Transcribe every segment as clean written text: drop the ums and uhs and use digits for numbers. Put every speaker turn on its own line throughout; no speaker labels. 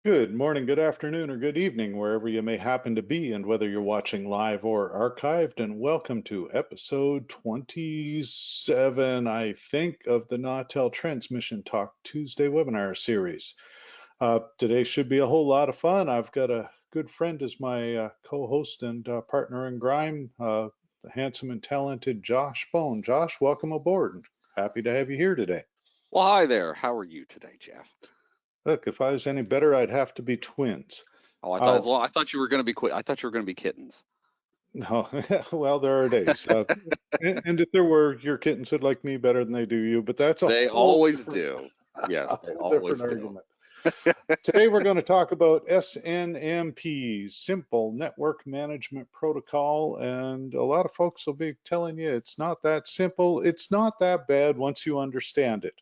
Good morning, good afternoon, or good evening, wherever you may happen to be, and whether you're watching live or archived. And welcome to episode 27, I think, of the Nautel Transmission Talk Tuesday webinar series. Today should be a whole lot of fun. I've got a good friend as my co-host and partner in crime, the handsome and talented Josh Bone. Josh, welcome aboard. Happy to have you here today.
Well, hi there. How are you today, Jeff?
Look, if I was any better, I'd have to be twins.
Oh,
Uh,
I thought you were going to be I thought you were going to be kittens.
No, well, there are days. And if there were, your kittens would like me better than they do you, but that's a
They
whole
always
different,
do. Yes,
a
they
whole different
always do.
argument. Today we're going to talk about SNMP, Simple Network Management Protocol, and a lot of folks will be telling you it's not that simple. It's not that bad once you understand it.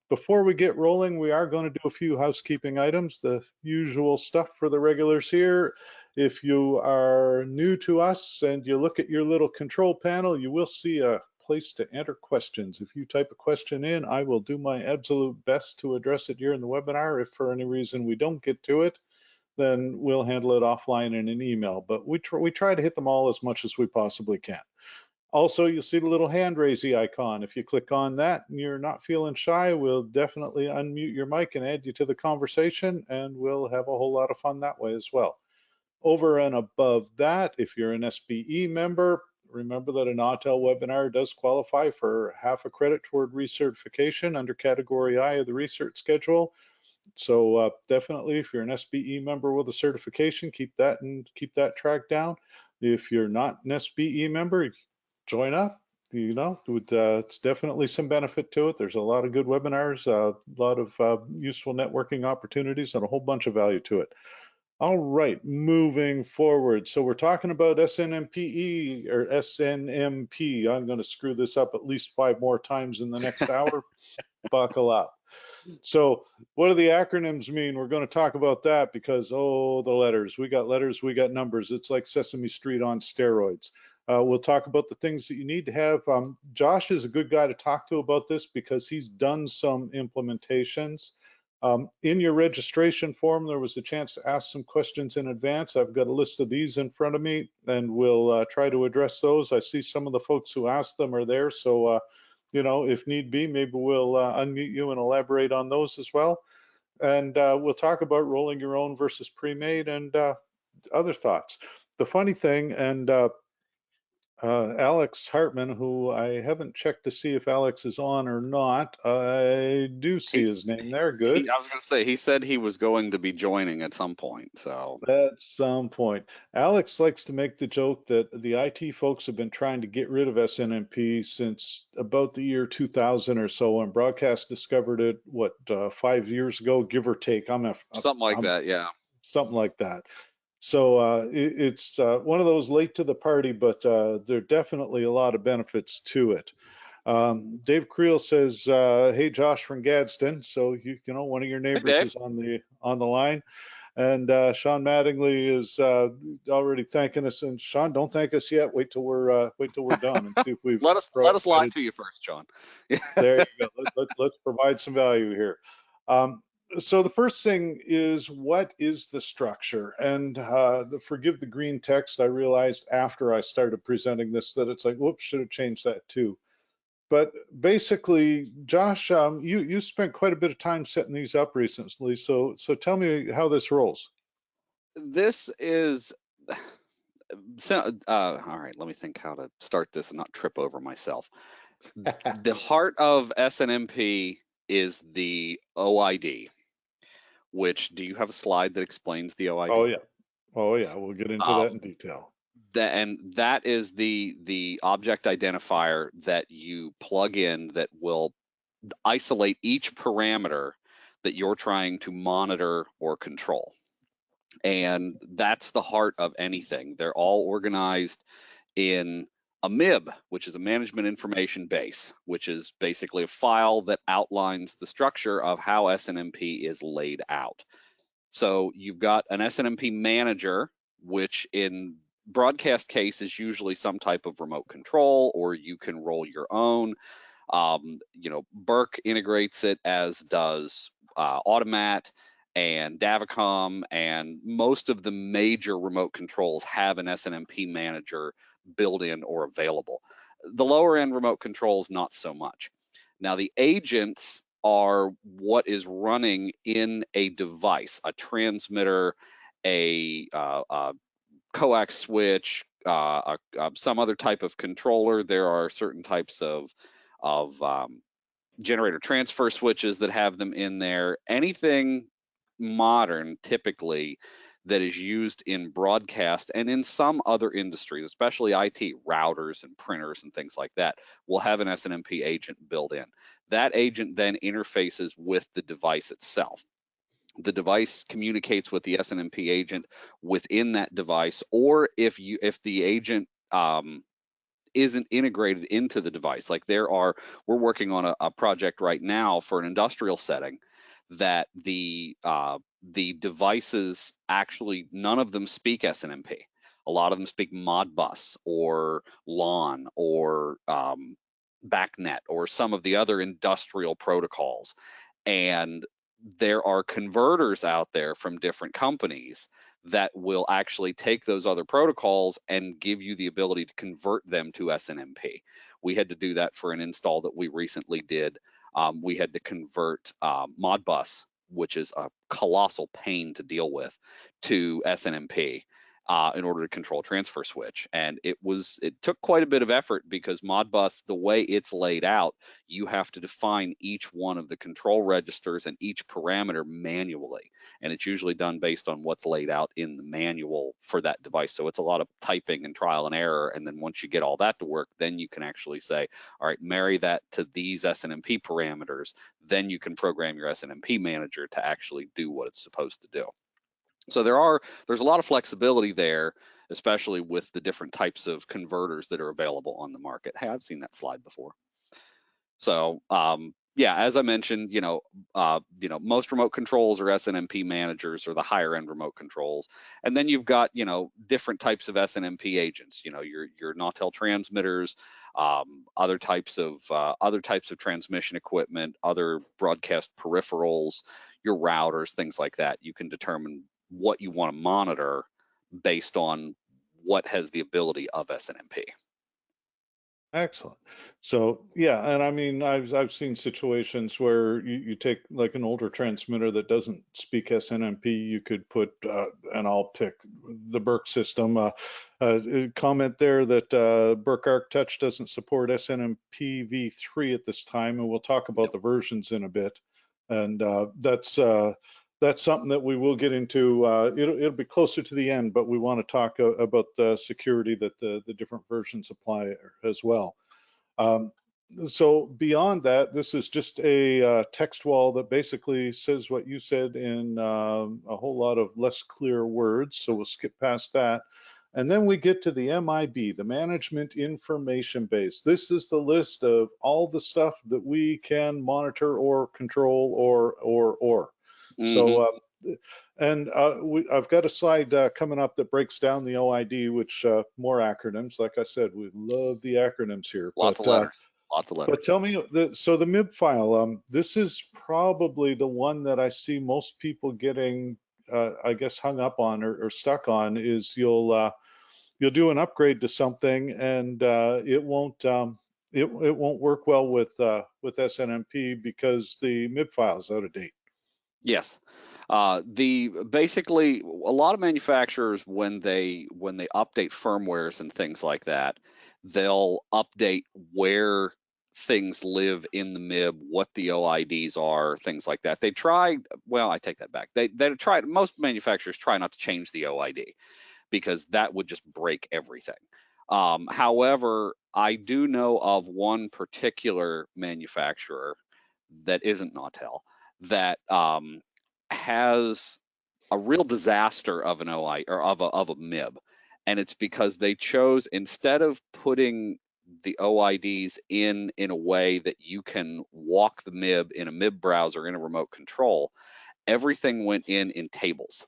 Before we get rolling, we are going to do a few housekeeping items, the usual stuff for the regulars here. If you are new to us and you look at your little control panel, you will see a place to enter questions. If you type a question in, I will do my absolute best to address it here in the webinar. If for any reason we don't get to it, then we'll handle it offline in an email. But we try to hit them all as much as we possibly can. Also, you'll see the little hand raisey icon. If you click on that and you're not feeling shy, we'll definitely unmute your mic and add you to the conversation, and we'll have a whole lot of fun that way as well. Over and above that, if you're an SBE member, remember that a Nautel webinar does qualify for half a credit toward recertification under Category I of the research schedule. So definitely, if you're an SBE member with a certification, keep that track down. If you're not an SBE member, join up. It's definitely some benefit to it. There's a lot of good webinars, a lot of useful networking opportunities, and a whole bunch of value to it. All right, moving forward. So we're talking about SNMPE or SNMP. I'm going to screw this up at least 5 more times in the next hour. Buckle up. So what do the acronyms mean? We're going to talk about that because, oh, the letters. We got numbers. It's like Sesame Street on steroids. We'll talk about the things that you need to have. Josh is a good guy to talk to about this because he's done some implementations. In your registration form, there was a chance to ask some questions in advance. I've got a list of these in front of me, and we'll try to address those. I see some of the folks who asked them are there, so if need be, maybe we'll unmute you and elaborate on those as well. And we'll talk about rolling your own versus pre-made and other thoughts. The funny thing, and Alex Hartman, who I haven't checked to see if Alex is on or not. I do see
He,
his name there. Good.
I was going to say, he said he was going to be joining at some point. So,
At some point. Alex likes to make the joke that the IT folks have been trying to get rid of SNMP since about the year 2000 or so, when Broadcast discovered it, 5 years ago, give or take.
something like
I'm
that. Yeah.
something like that. So it's one of those late to the party, but there are definitely a lot of benefits to it. Dave Creel says, "Hey, Josh from Gadsden." So one of your
Hey,
neighbors
Dave.
is on the line. And Sean Mattingly is already thanking us. And Sean, don't thank us yet. Wait till we're done and see if we've
Let us lie
provided.
to you first, John.
There you go. Let's provide some value here. Um, so the first thing is, what is the structure? And forgive the green text. I realized after I started presenting this that it's like, whoops, should have changed that too. But basically, Josh, you spent quite a bit of time setting these up recently. So tell me how this rolls.
This is so. All right. Let me think how to start this and not trip over myself. The heart of SNMP is the OID. Which, do you have a slide that explains the
Oh
OID?
yeah. Oh yeah. We'll get into that in
Um,
detail.
that is the object identifier that you plug in that will isolate each parameter that you're trying to monitor or control. And that's the heart of anything. They're all organized in a MIB, which is a management information base, which is basically a file that outlines the structure of how SNMP is laid out. So you've got an SNMP manager, which in broadcast case is usually some type of remote control, or you can roll your own. Burke integrates it, as does Automat, and Davicom, and most of the major remote controls have an Snmp Manager built in or available. The lower end remote controls, not so much. Now the agents are what is running in a device, a transmitter, a coax switch, some other type of controller. There are certain types of generator transfer switches that have them in there. Anything modern, typically, that is used in broadcast and in some other industries, especially IT, routers and printers and things like that, will have an Snmp agent built in. That agent then interfaces with the device itself. The device communicates with the Snmp agent within that device, or if the agent isn't integrated into the device. Like we're working on a project right now for an industrial setting that the devices actually, none of them speak SNMP. A lot of them speak Modbus or LAN or BACnet or some of the other industrial protocols. And there are converters out there from different companies that will actually take those other protocols and give you the ability to convert them to SNMP. We had to do that for an install that we recently did. We had to convert Modbus, which is a colossal pain to deal with, to SNMP in order to control transfer switch. And it took quite a bit of effort because Modbus, the way it's laid out, you have to define each one of the control registers and each parameter manually. And it's usually done based on what's laid out in the manual for that device. So it's a lot of typing and trial and error. And then once you get all that to work, then you can actually say, all right, marry that to these SNMP parameters. Then you can program your Snmp manager to actually do what it's supposed to do. So there's a lot of flexibility there, especially with the different types of converters that are available on the market. Hey, I've seen that slide before. So yeah, as I mentioned, most remote controls are Snmp managers or the higher end remote controls, and then you've got different types of Snmp agents. Your Nautel transmitters, other types of transmission equipment, other broadcast peripherals, your routers, things like that. You can determine what you want to monitor based on what has the ability of SNMP.
Excellent. So yeah, and I mean, I've seen situations where you take like an older transmitter that doesn't speak SNMP. You could put, and I'll pick the Burke system. Comment there that Burke ArcTouch doesn't support SNMP v3 at this time, and we'll talk about the versions in a bit. And that's something that we will get into. It'll be closer to the end, but we want to talk about the security that the different versions apply as well. So beyond that, this is just a text wall that basically says what you said in a whole lot of less clear words. So we'll skip past that. And then we get to the MIB, the Management Information Base. This is the list of all the stuff that we can monitor or control or. Mm-hmm. So, I've got a slide coming up that breaks down the OID, which more acronyms. Like I said, we love the acronyms here.
Lots of letters.
But tell me, so the Mib file, this is probably the one that I see most people getting, I guess, hung up on or stuck on. Is you'll do an upgrade to something and it won't work well with SNMP because the Mib file is out of date.
Yes. Basically a lot of manufacturers when they update firmwares and things like that, they'll update where things live in the MIB, what the OIDs are, things like that. I take that back. Most manufacturers try not to change the OID because that would just break everything. However, I do know of one particular manufacturer that isn't Nautel that has a real disaster of an OI or of a MIB, and it's because they chose, instead of putting the OIDs in a way that you can walk the MIB in a MIB browser in a remote control, everything went in tables.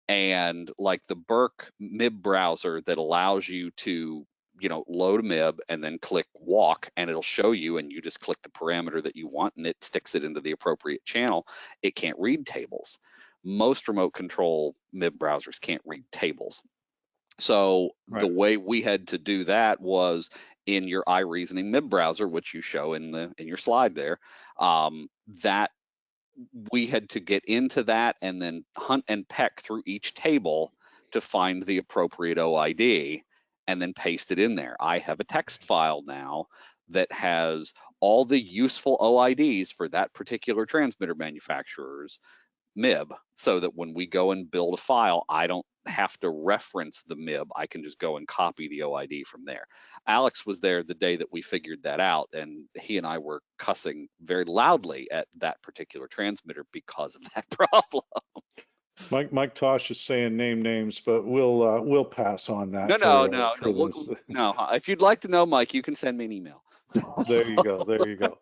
And like the Burke MIB browser that allows you to load a MIB and then click walk and it'll show you, and you just click the parameter that you want and it sticks it into the appropriate channel. It can't read tables. most remote control MIB browsers can't read tables. So the way we had to do that was in your iReasoning MIB browser, which you show in your slide there, that we had to get into that and then hunt and peck through each table to find the appropriate OID and then paste it in there. I have a text file now that has all the useful OIDs for that particular transmitter manufacturer's MIB, so that when we go and build a file, I don't have to reference the MIB. I can just go and copy the OID from there. Alex was there the day that we figured that out, and he and I were cussing very loudly at that particular transmitter because of that problem.
Mike Tosh is saying name names, but we'll pass on that
No.
this.
No, if you'd like to know, Mike, you can send me an email.
There you go. There you go.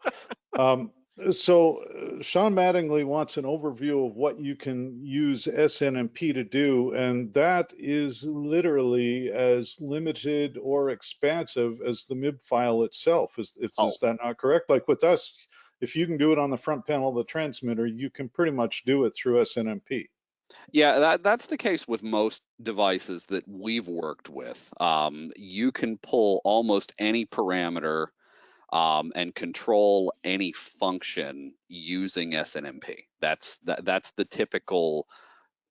So Sean Mattingly wants an overview of what you can use SNMP to do, and that is literally as limited or expansive as the MIB file itself. Is that not correct? Like with us, if you can do it on the front panel of the transmitter, you can pretty much do it through SNMP.
Yeah, that's the case with most devices that we've worked with. You can pull almost any parameter and control any function using SNMP. That's the typical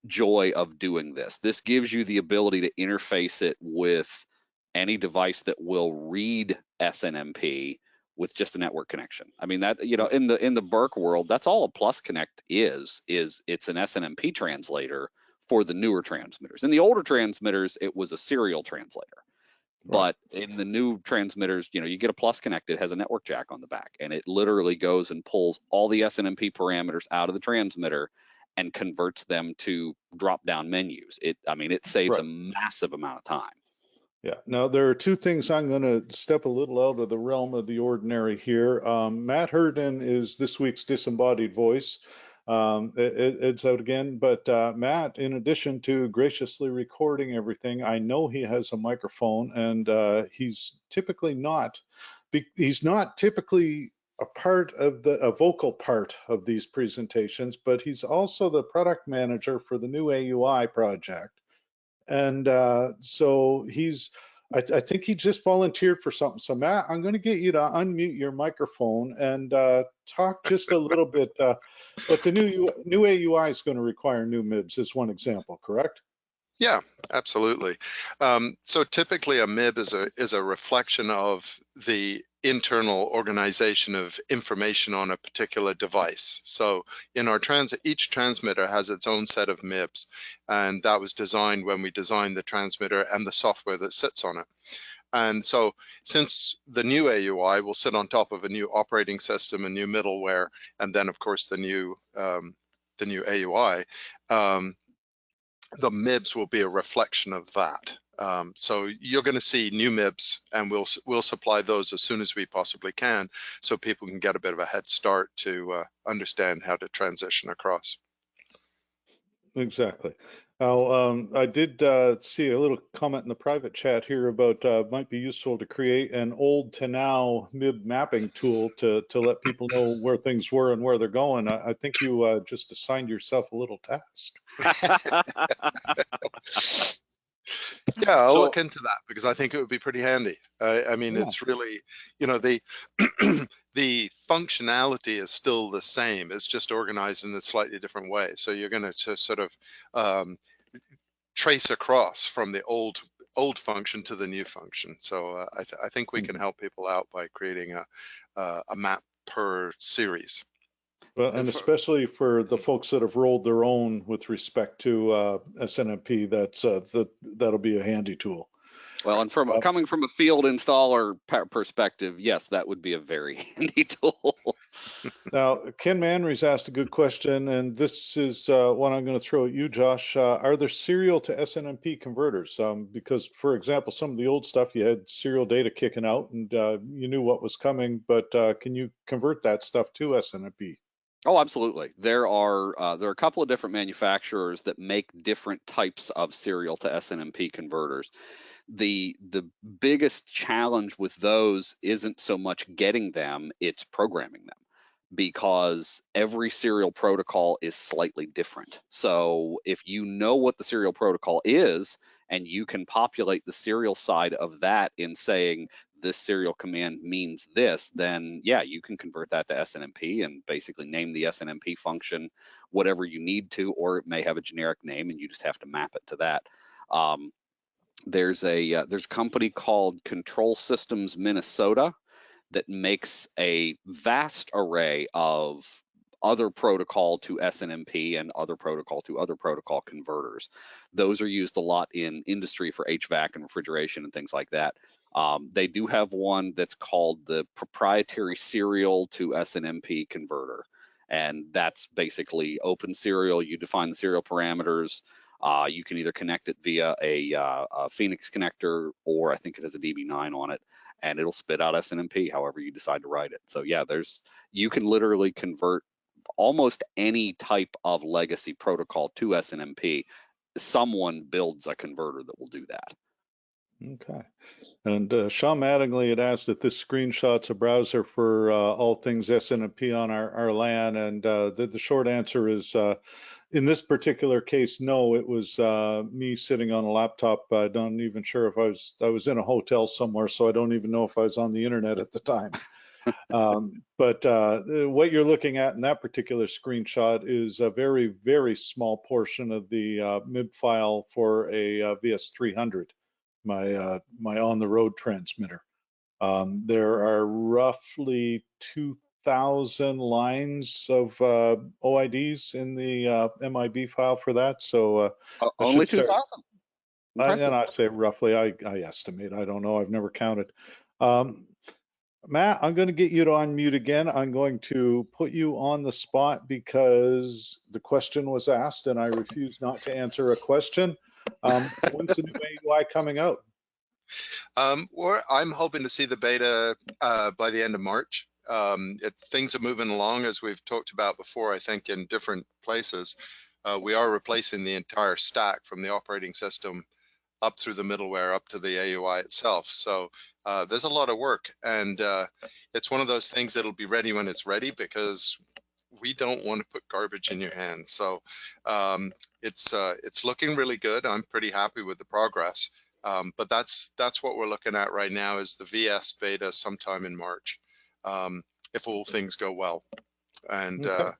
joy of doing this. This gives you the ability to interface it with any device that will read SNMP with just a network connection. I mean, that, you know, in the Burke world, that's all a Plus Connect is it's an SNMP translator for the newer transmitters. In the older transmitters, it was a serial translator. But in the new transmitters, you know, you get a Plus Connect, it has a network jack on the back, and it literally goes and pulls all the SNMP parameters out of the transmitter and converts them to drop-down menus. It saves a massive amount of time.
Yeah. Now, there are two things I'm going to step a little out of the realm of the ordinary here. Matt Herden is this week's disembodied voice. It's out again, but Matt, in addition to graciously recording everything, I know he has a microphone, and he's not typically a vocal part of these presentations, but he's also the product manager for the new AUI project. And so I think he just volunteered for something. So Matt, I'm going to get you to unmute your microphone and talk just a little bit. But the new AUI is going to require new MIBs is one example, correct?
Yeah, absolutely. So typically a MIB is a reflection of the internal organization of information on a particular device. So in our each transmitter has its own set of MIBs, and that was designed when we designed the transmitter and the software that sits on it. And so since the new AUI will sit on top of a new operating system, a new middleware, and then of course the new AUI, the MIBs will be a reflection of that. So you're going to see new MIBs, and we'll supply those as soon as we possibly can, so people can get a bit of a head start to understand how to transition across.
Exactly. Now, I did see a little comment in the private chat here about might be useful to create an old to now MIB mapping tool to let people know where things were and where they're going. I think you just assigned yourself a little task.
Yeah, I'll look into that because I think it would be pretty handy. I mean, it's really, you know, the functionality is still the same. It's just organized in a slightly different way. So you're going to sort of trace across from the old function to the new function. So I think we can help people out by creating a map per series.
Well, and especially for the folks that have rolled their own with respect to SNMP, that'll be a handy tool.
Well, and coming from a field installer perspective, yes, that would be a very handy tool.
Now, Ken Manry's asked a good question, and this is one I'm going to throw at you, Josh. Are there serial to SNMP converters? Because, for example, some of the old stuff, you had serial data kicking out, and you knew what was coming, but can you convert that stuff to SNMP?
Oh, absolutely. There are a couple of different manufacturers that make different types of serial to SNMP converters. The biggest challenge with those isn't so much getting them, it's programming them. because every serial protocol is slightly different. So if you know what the serial protocol is, and you can populate the serial side of that in saying this serial command means this, then yeah, you can convert that to SNMP and basically name the SNMP function whatever you need to, or it may have a generic name and you just have to map it to that. There's a company called Control Systems Minnesota that makes a vast array of other protocol to SNMP and other protocol to other protocol converters. Those are used a lot in industry for HVAC and refrigeration and things like that. They do have one that's called the Proprietary Serial to SNMP Converter. And that's basically open serial. You define the serial parameters. You can either connect it via a Phoenix connector, or I think it has a DB9 on it, and it'll spit out SNMP however you decide to write it. So yeah, you can literally convert almost any type of legacy protocol to SNMP. Someone builds a converter that will do that.
Okay. And Sean Mattingly had asked if this screenshot's a browser for all things SNMP on our LAN, and the short answer is, in this particular case, no. It was me sitting on a laptop. I don't even sure if I was in a hotel somewhere, so I don't even know if I was on the internet at the time. But what you're looking at in that particular screenshot is a very, very small portion of the MIB file for a VS300. My on-the-road transmitter. There are roughly 2,000 lines of OIDs in the MIB file for that. So
only 2,000.
And I say roughly. I estimate. I don't know. I've never counted. Matt, I'm going to get you to unmute again. I'm going to put you on the spot because the question was asked, and I refuse not to answer a question. When's the new AUI coming out?
I'm hoping to see the beta by the end of March. Things are moving along, as we've talked about before, I think, in different places. We are replacing the entire stack from the operating system up through the middleware, up to the AUI itself. So there's a lot of work, and it's one of those things that'll be ready when it's ready, because we don't want to put garbage in your hands. So it's looking really good. I'm pretty happy with the progress. But that's what we're looking at right now, is the VS beta sometime in March, if all things go well. And okay.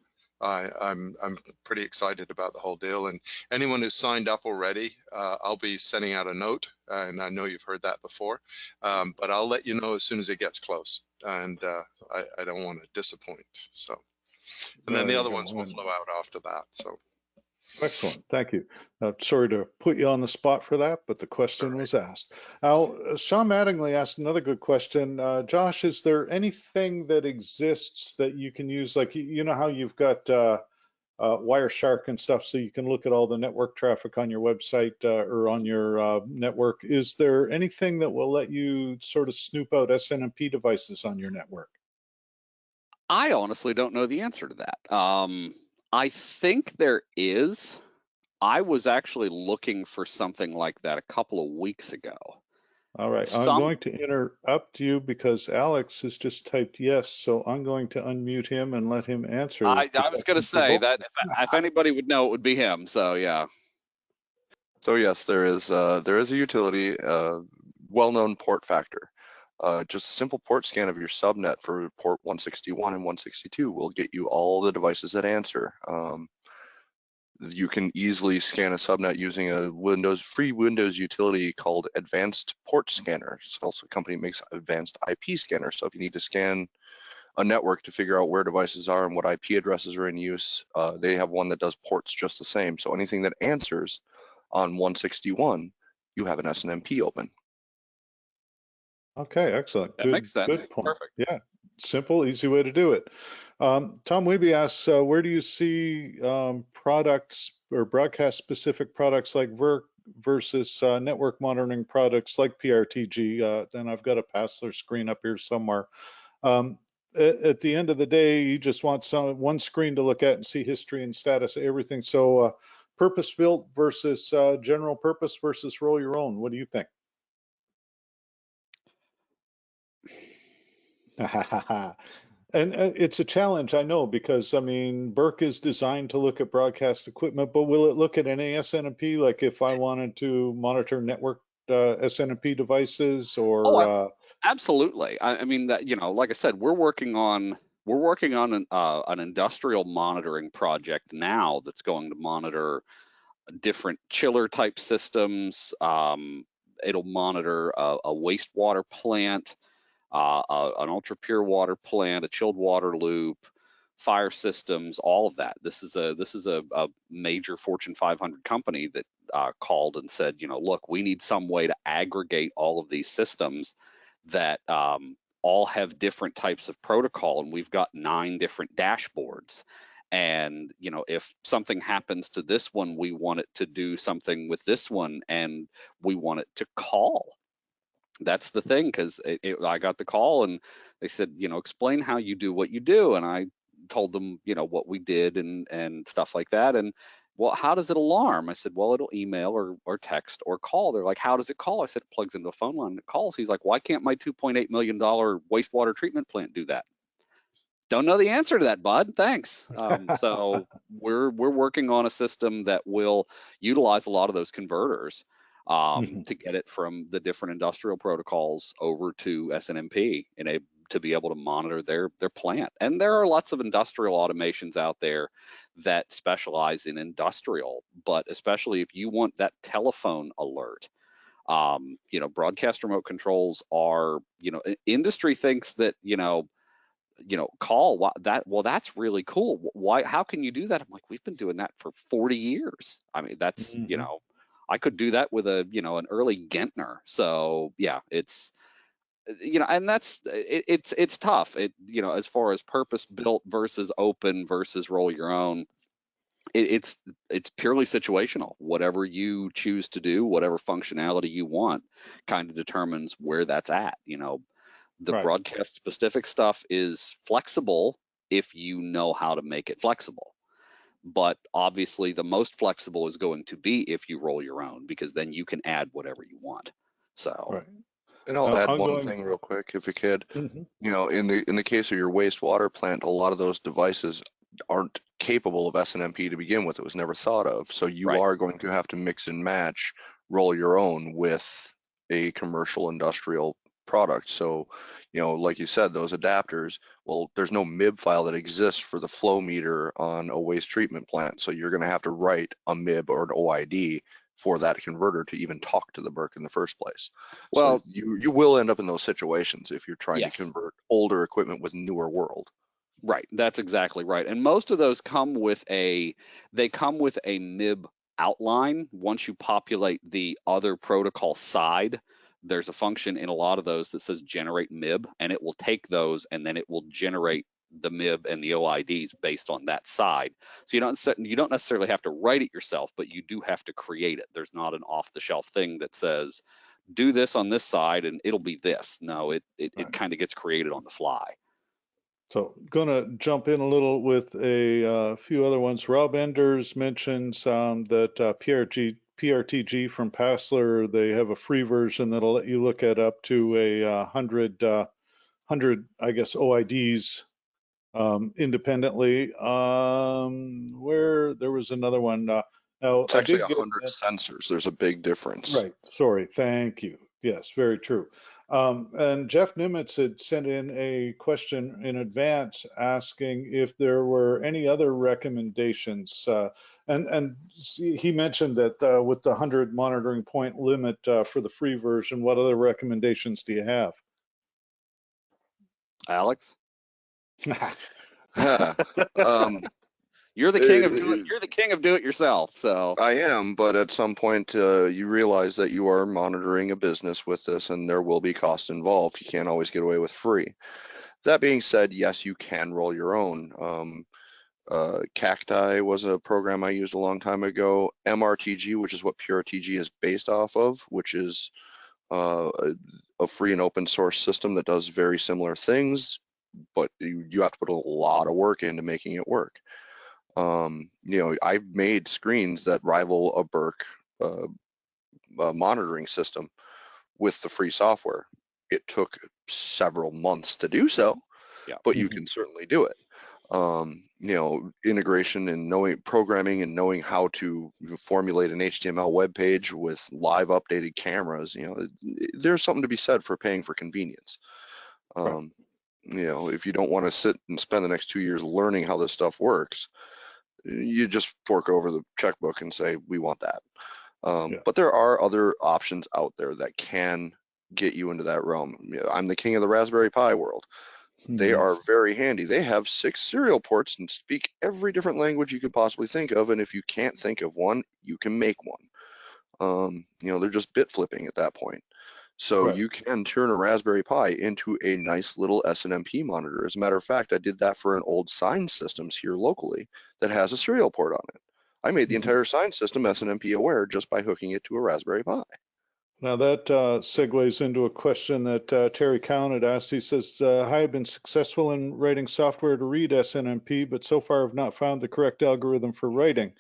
I'm pretty excited about the whole deal. And anyone who's signed up already, I'll be sending out a note, and I know you've heard that before, but I'll let you know as soon as it gets close. And I don't want to disappoint. So, and then the other ones will flow out after that. So.
Excellent, thank you. Sorry to put you on the spot for that, but the question was asked. Now, Sean Mattingly asked another good question. Josh, is there anything that exists that you can use, like, you know how you've got Wireshark and stuff, so you can look at all the network traffic on your website or on your network. Is there anything that will let you sort of snoop out SNMP devices on your network?
I honestly don't know the answer to that. I think there is. I was actually looking for something like that a couple of weeks ago.
All right, I'm going to interrupt you because Alex has just typed yes, so I'm going to unmute him and let him answer.
I was going to say that if anybody would know, it would be him. So yeah.
So yes, there is a utility, well-known port factor. Just a simple port scan of your subnet for port 161 and 162 will get you all the devices that answer. You can easily scan a subnet using a free Windows utility called Advanced Port Scanner. It's also a company that makes advanced IP scanner. So if you need to scan a network to figure out where devices are and what IP addresses are in use, they have one that does ports just the same. So anything that answers on 161, you have an SNMP open.
Okay, excellent.
That makes sense.
Good point.
Perfect.
Yeah, simple, easy way to do it. Tom Weeby asks, where do you see products or broadcast-specific products like VERC versus network monitoring products like PRTG? Then I've got a Passler screen up here somewhere. At the end of the day, you just want one screen to look at and see history and status of everything. So purpose-built versus general purpose versus roll your own. What do you think? And it's a challenge, I know, because I mean, Burke is designed to look at broadcast equipment, but will it look at any SNMP? Like if I wanted to monitor network SNMP devices
Oh,
or
absolutely. I mean that, you know, like I said, we're working on an industrial monitoring project now that's going to monitor different chiller type systems. It'll monitor a wastewater plant, an ultra pure water plant, a chilled water loop, fire systems, all of that. This is a major Fortune 500 company that called and said, you know, look, we need some way to aggregate all of these systems that all have different types of protocol, and we've got 9 different dashboards. And you know, if something happens to this one, we want it to do something with this one, and we want it to call. That's the thing, because I got the call and they said, you know, explain how you do what you do, and I told them, you know, what we did and stuff like that. And well, how does it alarm? I said, well, it'll email or text or call. They're like, how does it call? I said, it plugs into a phone line and it calls. He's like, why can't my $2.8 million wastewater treatment plant do that? Don't know the answer to that, bud. Thanks. So we're working on a system that will utilize a lot of those converters to get it from the different industrial protocols over to SNMP and to be able to monitor their plant. And there are lots of industrial automations out there that specialize in industrial, but especially if you want that telephone alert. You know, broadcast remote controls are, you know, industry thinks that, you know, call that. Well, that's really cool. Why? How can you do that? I'm like, we've been doing that for 40 years. I mean, that's, you know, I could do that with a, you know, an early Gentner. So yeah, it's, you know, and it's tough. It, you know, as far as purpose built versus open versus roll your own, it's purely situational. Whatever you choose to do, whatever functionality you want, kind of determines where that's at. You know, the
right.
broadcast specific stuff is flexible if you know how to make it flexible. But obviously the most flexible is going to be if you roll your own, because then you can add whatever you want. So
Right.
And I'll add
I'm
one
going.
thing real quick, if you could.
Mhm.
You know, in the case of your wastewater plant, a lot of those devices aren't capable of SNMP to begin with. It was never thought of. So you
right.
are going to have to mix and match, roll your own with a commercial industrial product. So, you know, like you said, those adapters, well, there's no MIB file that exists for the flow meter on a waste treatment plant. So you're going to have to write a MIB or an OID for that converter to even talk to the Burke in the first place. So
Well,
you will end up in those situations if you're trying to
yes.
convert older equipment with newer world.
Right. That's exactly right. And most of those come with a MIB outline. Once you populate the other protocol side, there's a function in a lot of those that says generate MIB, and it will take those and then it will generate the MIB and the OIDs based on that side. So you don't necessarily have to write it yourself, but you do have to create it. There's not an off-the-shelf thing that says do this on this side and it'll be this. No, it
Right.
kind of gets created on the fly.
So gonna jump in a little with a few other ones. Rob Enders mentions that PRTG from Passler, they have a free version that'll let you look at up to a 100, I guess, OIDs independently. Where there was another one. Now
It's
I
actually
did get
100 sensors. There's a big difference.
right. Sorry. Thank you. Yes, very true. And Jeff Nimitz had sent in a question in advance asking if there were any other recommendations. And he mentioned that with the 100 monitoring point limit for the free version, what other recommendations do you have?
Alex?
You're
You're the king of do it yourself. So
I am, but at some point you realize that you are monitoring a business with this and there will be costs involved. You can't always get away with free. That being said, yes, you can roll your own. Cacti was a program I used a long time ago. MRTG, which is what PureTG is based off of, which is a free and open source system that does very similar things, but you have to put a lot of work into making it work. You know, I've made screens that rival a Burke monitoring system with the free software. It took several months to do so,
Yeah.
but you can certainly do it. You know, integration and knowing programming and knowing how to formulate an HTML web page with live updated cameras, you know, there's something to be said for paying for convenience.
Right.
You know, if you don't want to sit and spend the next 2 years learning how this stuff works, you just fork over the checkbook and say, we want that.
Yeah.
But there are other options out there that can get you into that realm. You know, I'm the king of the Raspberry Pi world. They are very handy. They have 6 serial ports and speak every different language you could possibly think of. And if you can't think of one, you can make one. You know, they're just bit flipping at that point. So
Right.
you can turn a Raspberry Pi into a nice little Snmp monitor. As a matter of fact, I did that for an old sign systems here locally that has a serial port on it. I made the entire sign system Snmp aware just by hooking it to a Raspberry Pi.
Now that segues into a question that Terry Cowan had asked. He says, hi, I've been successful in writing software to read SNMP, but so far have not found the correct algorithm for writing.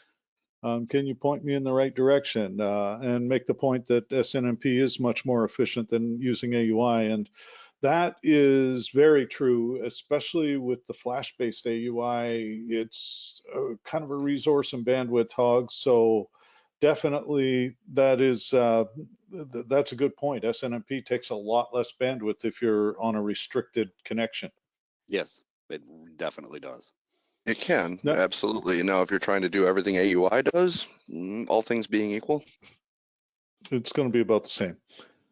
Can you point me in the right direction and make the point that SNMP is much more efficient than using AUI? And that is very true, especially with the Flash-based AUI. It's kind of a resource and bandwidth hog. So definitely that is, that's a good point. SNMP takes a lot less bandwidth if you're on a restricted connection.
Yes, it definitely does.
It can,
No,
absolutely. Now, if you're trying to do everything AUI does, all things being equal,
it's going to be about the same.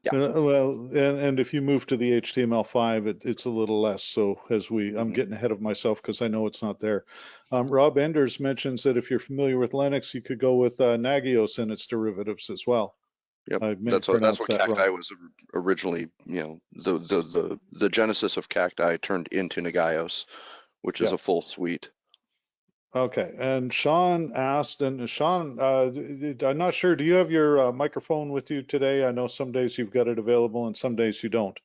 yeah.
Well, and if you move to the HTML5, it's a little less. So I'm getting ahead of myself because I know it's not there. Rob Enders mentions that if you're familiar with Linux, you could go with Nagios and its derivatives as well.
Yep,
I may
that's
pronounce
what
that
Cacti
wrong.
was originally. You know, the genesis of Cacti turned into Nagios, which is
Yeah.
a full suite.
Okay. And Sean asked, and Sean, I'm not sure. Do you have your microphone with you today? I know some days you've got it available and some days you don't.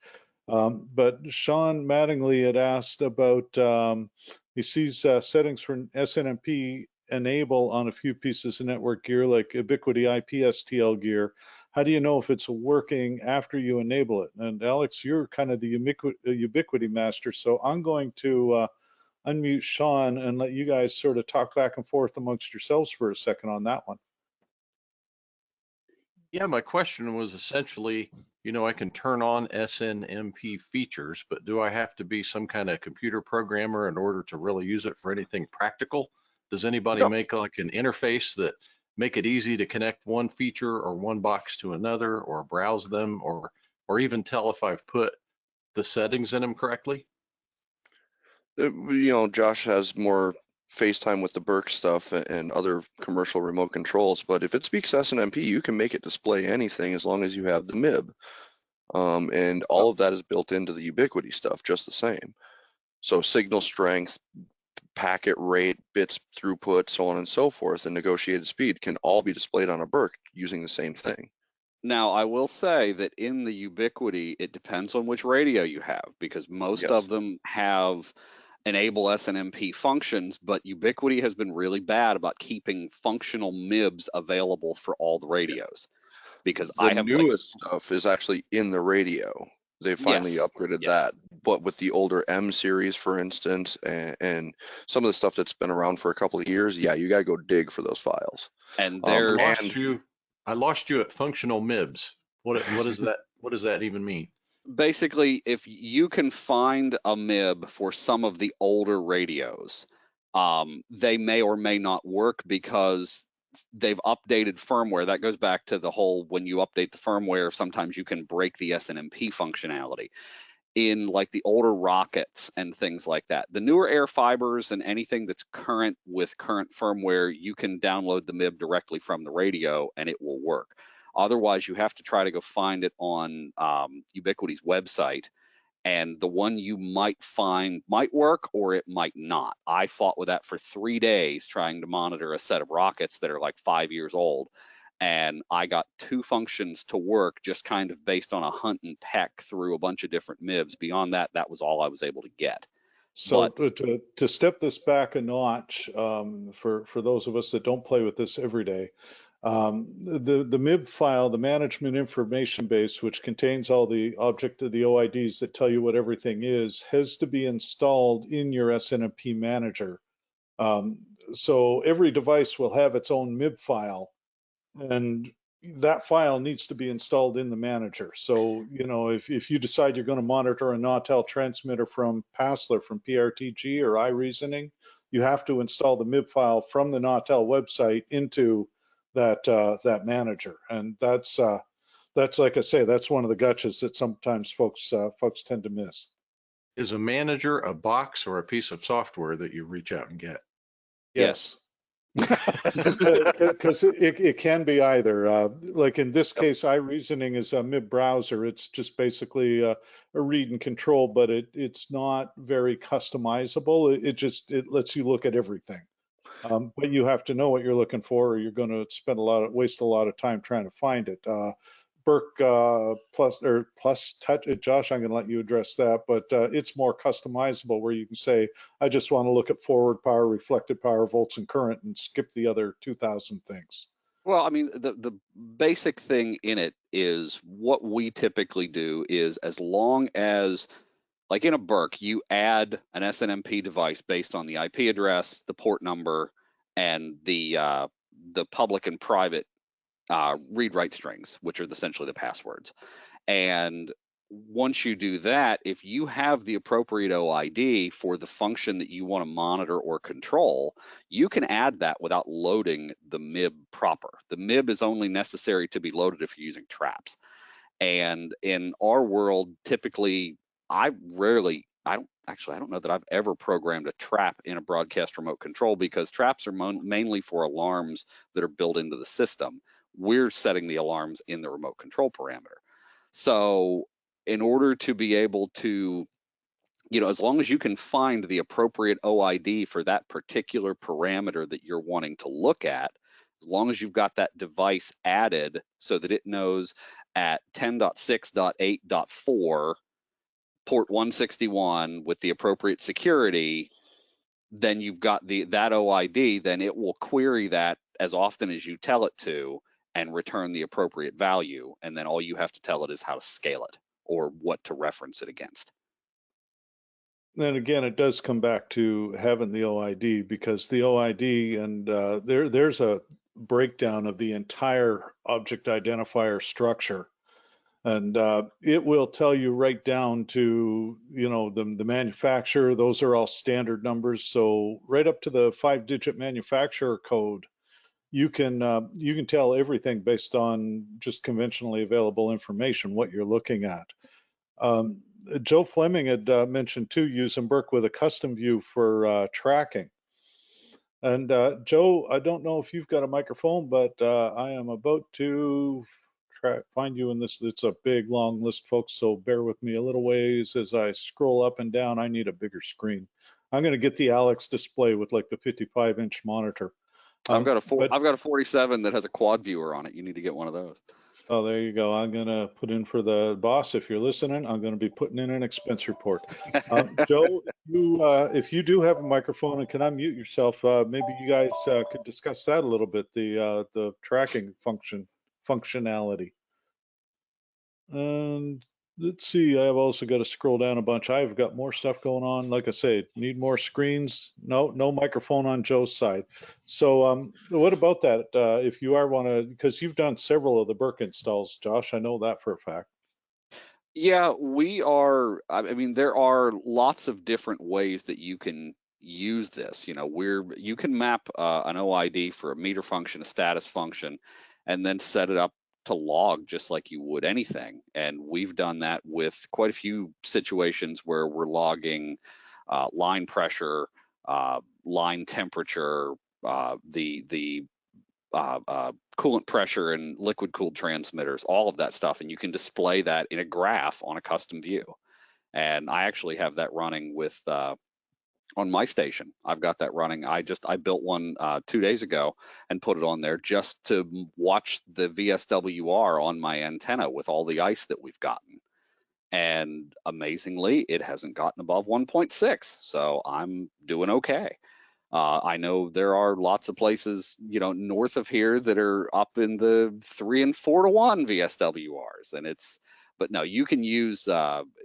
But Sean Mattingly had asked about, he sees settings for SNMP enable on a few pieces of network gear like Ubiquiti IPSTL gear. How do you know if it's working after you enable it? And Alex, you're kind of the Ubiquiti master, so I'm going to unmute Sean and let you guys sort of talk back and forth amongst yourselves for a second on that one.
Yeah, my question was essentially, you know, I can turn on SNMP features, but do I have to be some kind of computer programmer in order to really use it for anything practical? Does anybody
No.
make like an interface that make it easy to connect one feature or one box to another, or browse them, or even tell if I've put the settings in them correctly?
You know, Josh has more FaceTime with the Burke stuff and other commercial remote controls, but if it speaks SNMP, you can make it display anything as long as you have the MIB. And all of that is built into the Ubiquiti stuff, just the same. So signal strength, packet rate, bits throughput, so on and so forth, and negotiated speed can all be displayed on a Burke using the same thing.
Now, I will say that in the Ubiquiti, it depends on which radio you have, because most of them have enable SNMP functions, but Ubiquiti has been really bad about keeping functional MIBs available for all the radios. Because
The
I have like,
newest stuff is actually in the radio. They finally
yes,
upgraded
yes.
that. But with the older M series, for instance, and some of the stuff that's been around for a couple of years, yeah, you got to go dig for those files.
And
I
they're,
lost you at functional MIBs. What is that? What does that even mean?
basically, if you can find a MIB for some of the older radios, they may or may not work because they've updated firmware. That goes back to the whole, when you update the firmware, sometimes you can break the SNMP functionality in like the older rockets and things like that. The newer air fibers and anything that's current with current firmware, you can download the MIB directly from the radio and it will work. Otherwise, you have to try to go find it on Ubiquiti's website, and the one you might find might work or it might not. I fought with that for 3 days trying to monitor a set of rockets that are like 5 years old, and I got 2 functions to work just kind of based on a hunt and peck through a bunch of different MIBs. Beyond that, that was all I was able to get.
So
But
to step this back a notch, for those of us that don't play with this every day, The MIB file, the management information base, which contains all the object of the OIDs that tell you what everything is, has to be installed in your Snmp Manager. So every device will have its own MIB file, and that file needs to be installed in the manager. So, you know, if you decide you're going to monitor a Nautel transmitter from Passler, from PRTG or iReasoning, you have to install the MIB file from the Nautel website into that manager. And that's like I say, that's one of the gotchas that sometimes folks tend to miss.
Is a manager a box or a piece of software that you reach out and get?
Yes.
Because it can be either. Like in this case, iReasoning is a MIB browser. It's just basically a read and control, but it's not very customizable. It lets you look at everything. But you have to know what you're looking for, or you're going to waste a lot of time trying to find it. Burke plus touch, Josh, I'm going to let you address that, but it's more customizable where you can say, I just want to look at forward power, reflected power, volts and current, and skip the other 2,000 things.
Well, I mean, the basic thing in it is what we typically do is, as long as, like in a Burke, you add an SNMP device based on the IP address, the port number, and the public and private read-write strings, which are essentially the passwords. And once you do that, if you have the appropriate OID for the function that you want to monitor or control, you can add that without loading the MIB proper. The MIB is only necessary to be loaded if you're using traps. And in our world, typically, I don't know that I've ever programmed a trap in a broadcast remote control, because traps are mainly for alarms that are built into the system. We're setting the alarms in the remote control parameter. So in order to be able to, you know, as long as you can find the appropriate OID for that particular parameter that you're wanting to look at, as long as you've got that device added so that it knows at 10.6.8.4 port 161 with the appropriate security, then you've got that OID, then it will query that as often as you tell it to and return the appropriate value. And then all you have to tell it is how to scale it or what to reference it against.
Then again, it does come back to having the OID, because the OID, and there's a breakdown of the entire object identifier structure. And it will tell you right down to, you know, the manufacturer. Those are all standard numbers. So right up to the 5-digit manufacturer code, you can tell everything based on just conventionally available information, what you're looking at. Joe Fleming had mentioned too, using Burke with a custom view for tracking. And Joe, I don't know if you've got a microphone, but I am about to find you in this. It's a big, long list, folks, so bear with me a little ways as I scroll up and down. I need a bigger screen. I'm going to get the Alex display with like the 55-inch monitor.
I've got a 47 that has a quad viewer on it. You need to get one of those.
Oh, there you go. I'm going to put in for the boss. If you're listening, I'm going to be putting in an expense report. Joe, if you do have a microphone and can unmute yourself, maybe you guys could discuss that a little bit, the tracking functionality. And let's see, I've also got to scroll down a bunch. I've got more stuff going on. Like I say, need more screens. No microphone on Joe's side. So what about that? If you because you've done several of the Burke installs, Josh, I know that for a fact.
Yeah, we are. I mean, there are lots of different ways that you can use this. You know, you can map an OID for a meter function, a status function, and then set it up to log just like you would anything. And we've done that with quite a few situations where we're logging line pressure, line temperature, the coolant pressure and liquid cooled transmitters, all of that stuff. And you can display that in a graph on a custom view. And I actually have that running with on my station. I've got that running. I built one 2 days ago and put it on there just to watch the VSWR on my antenna with all the ice that we've gotten. And amazingly, it hasn't gotten above 1.6. So I'm doing okay. I know there are lots of places, you know, north of here that are up in the 3 and 4 to 1 VSWRs, and it's, but no, you can use SNMP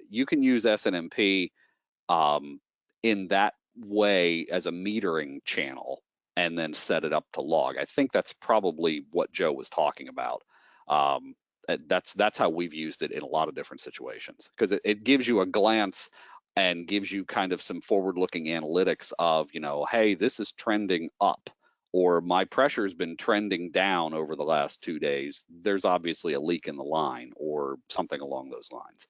in that way as a metering channel, and then set it up to log. I think that's probably what Joe was talking about. That's how we've used it in a lot of different situations, because it gives you a glance and gives you kind of some forward-looking analytics of, you know, hey, this is trending up, or my pressure's been trending down over the last 2 days. There's obviously a leak in the line or something along those lines.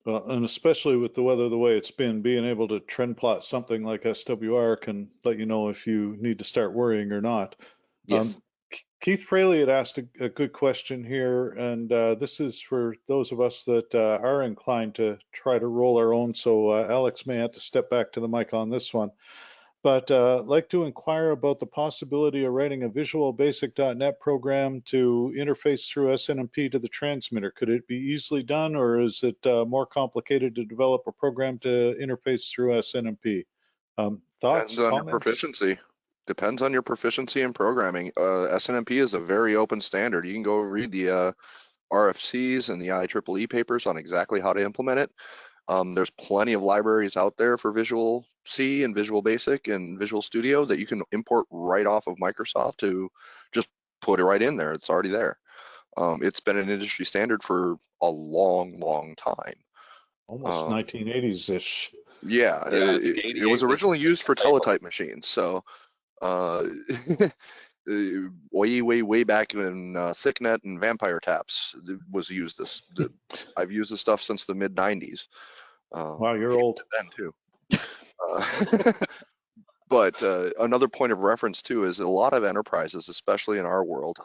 Well, and especially with the weather the way it's been, being able to trend plot something like SWR can let you know if you need to start worrying or not.
Yes.
Keith Fraley had asked a good question here, and this is for those of us that are inclined to try to roll our own, so Alex may have to step back to the mic on this one. But like to inquire about the possibility of writing a Visual Basic.NET program to interface through SNMP to the transmitter. Could it be easily done, or is it more complicated to develop a program to interface through SNMP? Thoughts,
Depends on your
comments?
proficiency. Depends on your proficiency in programming. SNMP is a very open standard. You can go read the RFCs and the IEEE papers on exactly how to implement it. There's plenty of libraries out there for Visual C and Visual Basic and Visual Studio that you can import right off of Microsoft to just put it right in there. It's already there. It's been an industry standard for a long, long time.
Almost 1980s-ish.
Yeah,
Yeah, I think
it was
88
originally used for teletype machines. So way back when ThickNet and Vampire Taps was used. I've used this stuff since the mid 90s.
Wow, you're old.
Then too. But another point of reference too is a lot of enterprises, especially in our world,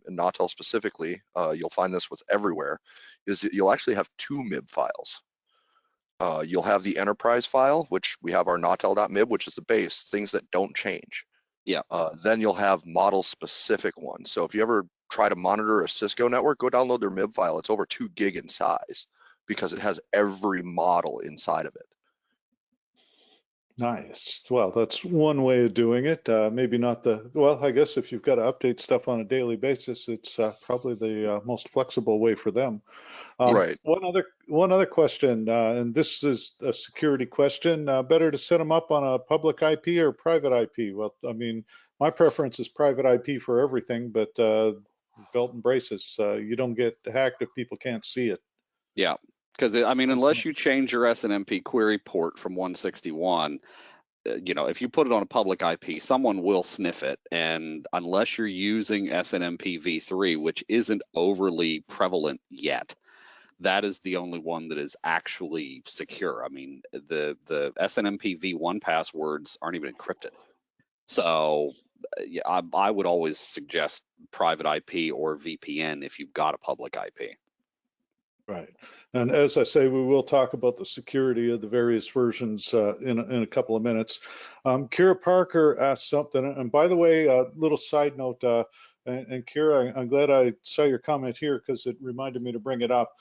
in Nautel specifically, you'll find this with everywhere, is that you'll actually have 2 MIB files. You'll have the enterprise file, which we have our Nautel.mib, which is the base, things that don't change.
Yeah.
Then you'll have model specific ones. So if you ever try to monitor a Cisco network, go download their MIB file. It's over 2 gig in size because it has every model inside of it.
Nice. Well, that's one way of doing it. Maybe not the, well, I guess if you've got to update stuff on a daily basis, it's probably the most flexible way for them.
Right.
One other question, and this is a security question. Better to set them up on a public IP or private IP? Well, I mean, my preference is private IP for everything, but belt and braces. You don't get hacked if people can't see it.
Yeah, because I mean, unless you change your SNMP query port from 161, you know, if you put it on a public IP, someone will sniff it. And unless you're using SNMP v3, which isn't overly prevalent yet, that is the only one that is actually secure. I mean, the SNMP v1 passwords aren't even encrypted. So yeah, I would always suggest private IP or VPN if you've got a public IP.
Right. And as I say, we will talk about the security of the various versions in a couple of minutes. Kira Parker asked something, and by the way, a little side note, and Kira, I'm glad I saw your comment here because it reminded me to bring it up.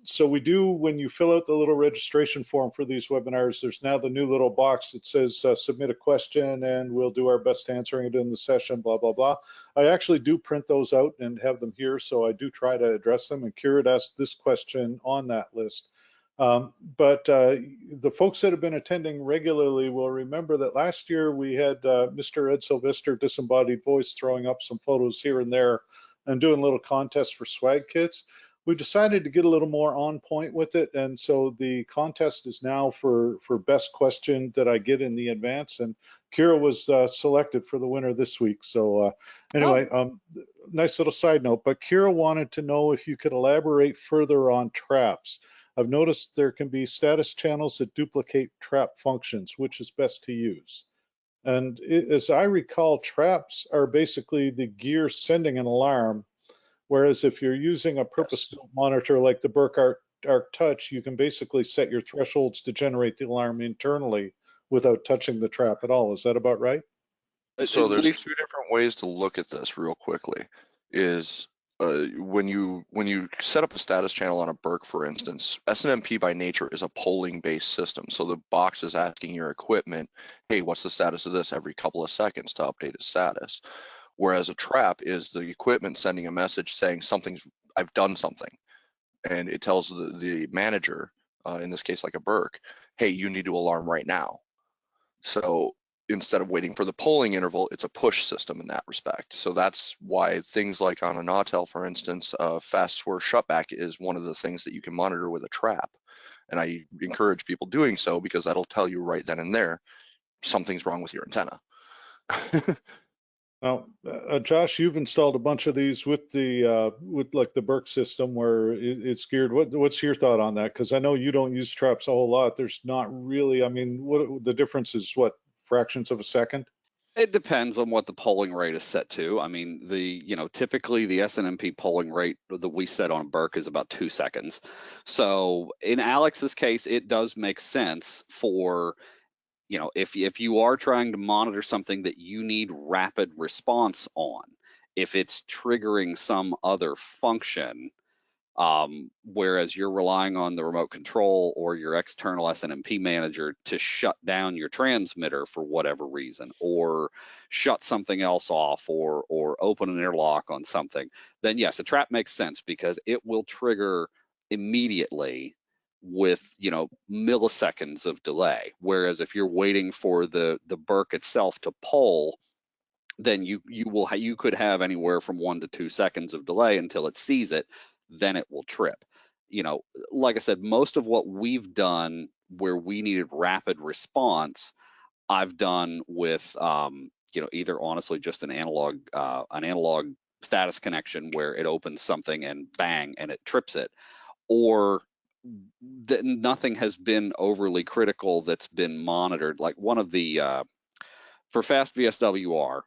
So we do, when you fill out the little registration form for these webinars, there's now the new little box that says submit a question and we'll do our best answering it in the session, blah, blah, blah. I actually do print those out and have them here, so I do try to address them. And Kira asked this question on that list. But the folks that have been attending regularly will remember that last year we had Mr. Ed Sylvester, Disembodied Voice, throwing up some photos here and there and doing little contests for swag kits. We decided to get a little more on point with it, and so the contest is now for best question that I get in the advance, and Kira was selected for the winner this week. So anyway, nice little side note, but Kira wanted to know if you could elaborate further on traps. I've noticed there can be status channels that duplicate trap functions. Which is best to use? And as I recall, traps are basically the gear sending an alarm, whereas if you're using a purpose-built monitor like the Burke Arc Touch, you can basically set your thresholds to generate the alarm internally without touching the trap at all. Is that about right?
So there's 2 different ways to look at this real quickly. Is when you set up a status channel on a Burke, for instance, Snmp by nature is a polling based system. So the box is asking your equipment, hey, what's the status of this every couple of seconds to update its status. Whereas a trap is the equipment sending a message saying I've done something. And it tells the manager, in this case like a Burke, hey, you need to alarm right now. So instead of waiting for the polling interval, it's a push system in that respect. So that's why things like on a Nautel, for instance, fast swerve shutback is one of the things that you can monitor with a trap. And I encourage people doing so because that'll tell you right then and there, something's wrong with your antenna.
Now, Josh, you've installed a bunch of these with the with like the Burke system where it's geared. What's your thought on that? Because I know you don't use traps a whole lot. There's not really. I mean, what the difference is? What, fractions of a second?
It depends on what the polling rate is set to. I mean, typically the SNMP polling rate that we set on Burke is about 2 seconds. So in Alex's case, it does make sense for, if you are trying to monitor something that you need rapid response on, if it's triggering some other function, whereas you're relying on the remote control or your external Snmp manager to shut down your transmitter for whatever reason, or shut something else off, or open an interlock on something, then yes, a trap makes sense because it will trigger immediately with milliseconds of delay. Whereas if you're waiting for the Burke itself to poll, then you could have anywhere from 1 to 2 seconds of delay until it sees it, then it will trip. Like I said, most of what we've done where we needed rapid response, I've done with either honestly just an analog status connection where it opens something and bang and it trips it, or that nothing has been overly critical that's been monitored. Like one of the for fast VSWR,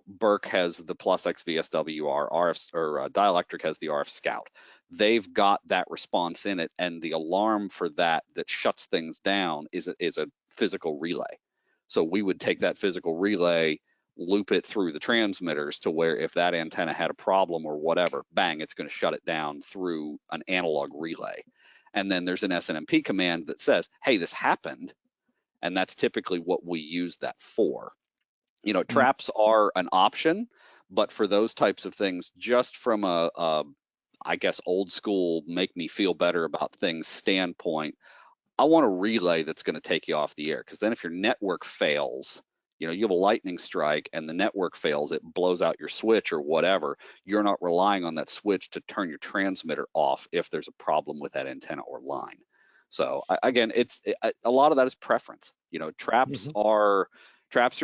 Burke has the plus X VSWR, RF, or Dielectric has the RF Scout. They've got that response in it, and the alarm for that shuts things down is a physical relay. So we would take that physical relay, loop it through the transmitters to where if that antenna had a problem or whatever, bang, it's going to shut it down through an analog relay. And then there's an SNMP command that says, hey, this happened. And that's typically what we use that for. Traps are an option, but for those types of things, just from I guess, old school, make me feel better about things standpoint, I want a relay that's going to take you off the air. Because then if your network fails, you have a lightning strike and the network fails, it blows out your switch or whatever, you're not relying on that switch to turn your transmitter off if there's a problem with that antenna or line. So again, a lot of that is preference. Traps are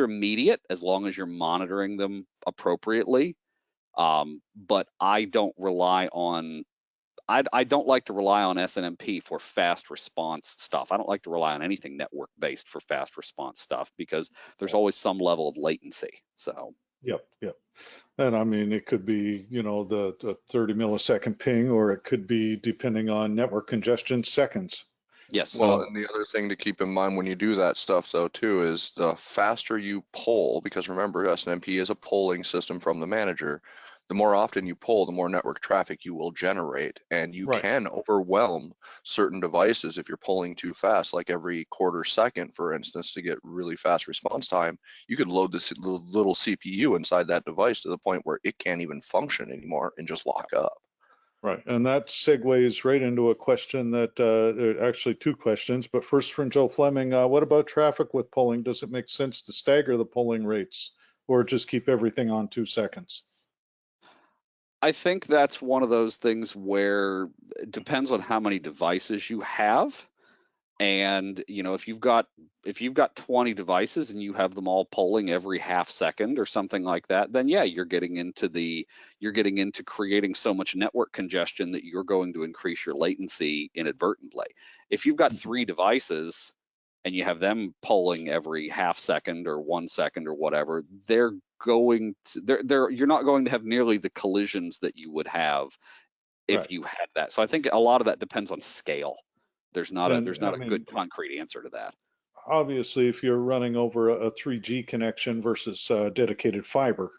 immediate as long as you're monitoring them appropriately. But I don't rely on, I don't like to rely on SNMP for fast response stuff. I don't like to rely on anything network based for fast response stuff because there's always some level of latency. So.
Yep. And I mean, it could be, the 30 millisecond ping, or it could be, depending on network congestion, seconds.
Yes.
Well, and the other thing to keep in mind when you do that stuff, though, too, is the faster you poll, because remember, SNMP is a polling system from the manager. The more often you poll, the more network traffic you will generate, and you can overwhelm certain devices if you're polling too fast, like every quarter second, for instance, to get really fast response time. You could load this little CPU inside that device to the point where it can't even function anymore and just lock up.
Right, and that segues right into a question that, actually 2 questions, but first from Joe Fleming, what about traffic with polling? Does it make sense to stagger the polling rates or just keep everything on 2 seconds?
I think that's one of those things where it depends on how many devices you have. And if you've got 20 devices and you have them all polling every half second or something like that, then yeah, you're getting into creating so much network congestion that you're going to increase your latency inadvertently. If you've got 3 devices and you have them polling every half second or 1 second or whatever, you're not going to have nearly the collisions that you would have if you had that. So I think a lot of that depends on scale. There's not a good concrete answer to that.
Obviously, if you're running over a 3G connection versus dedicated fiber,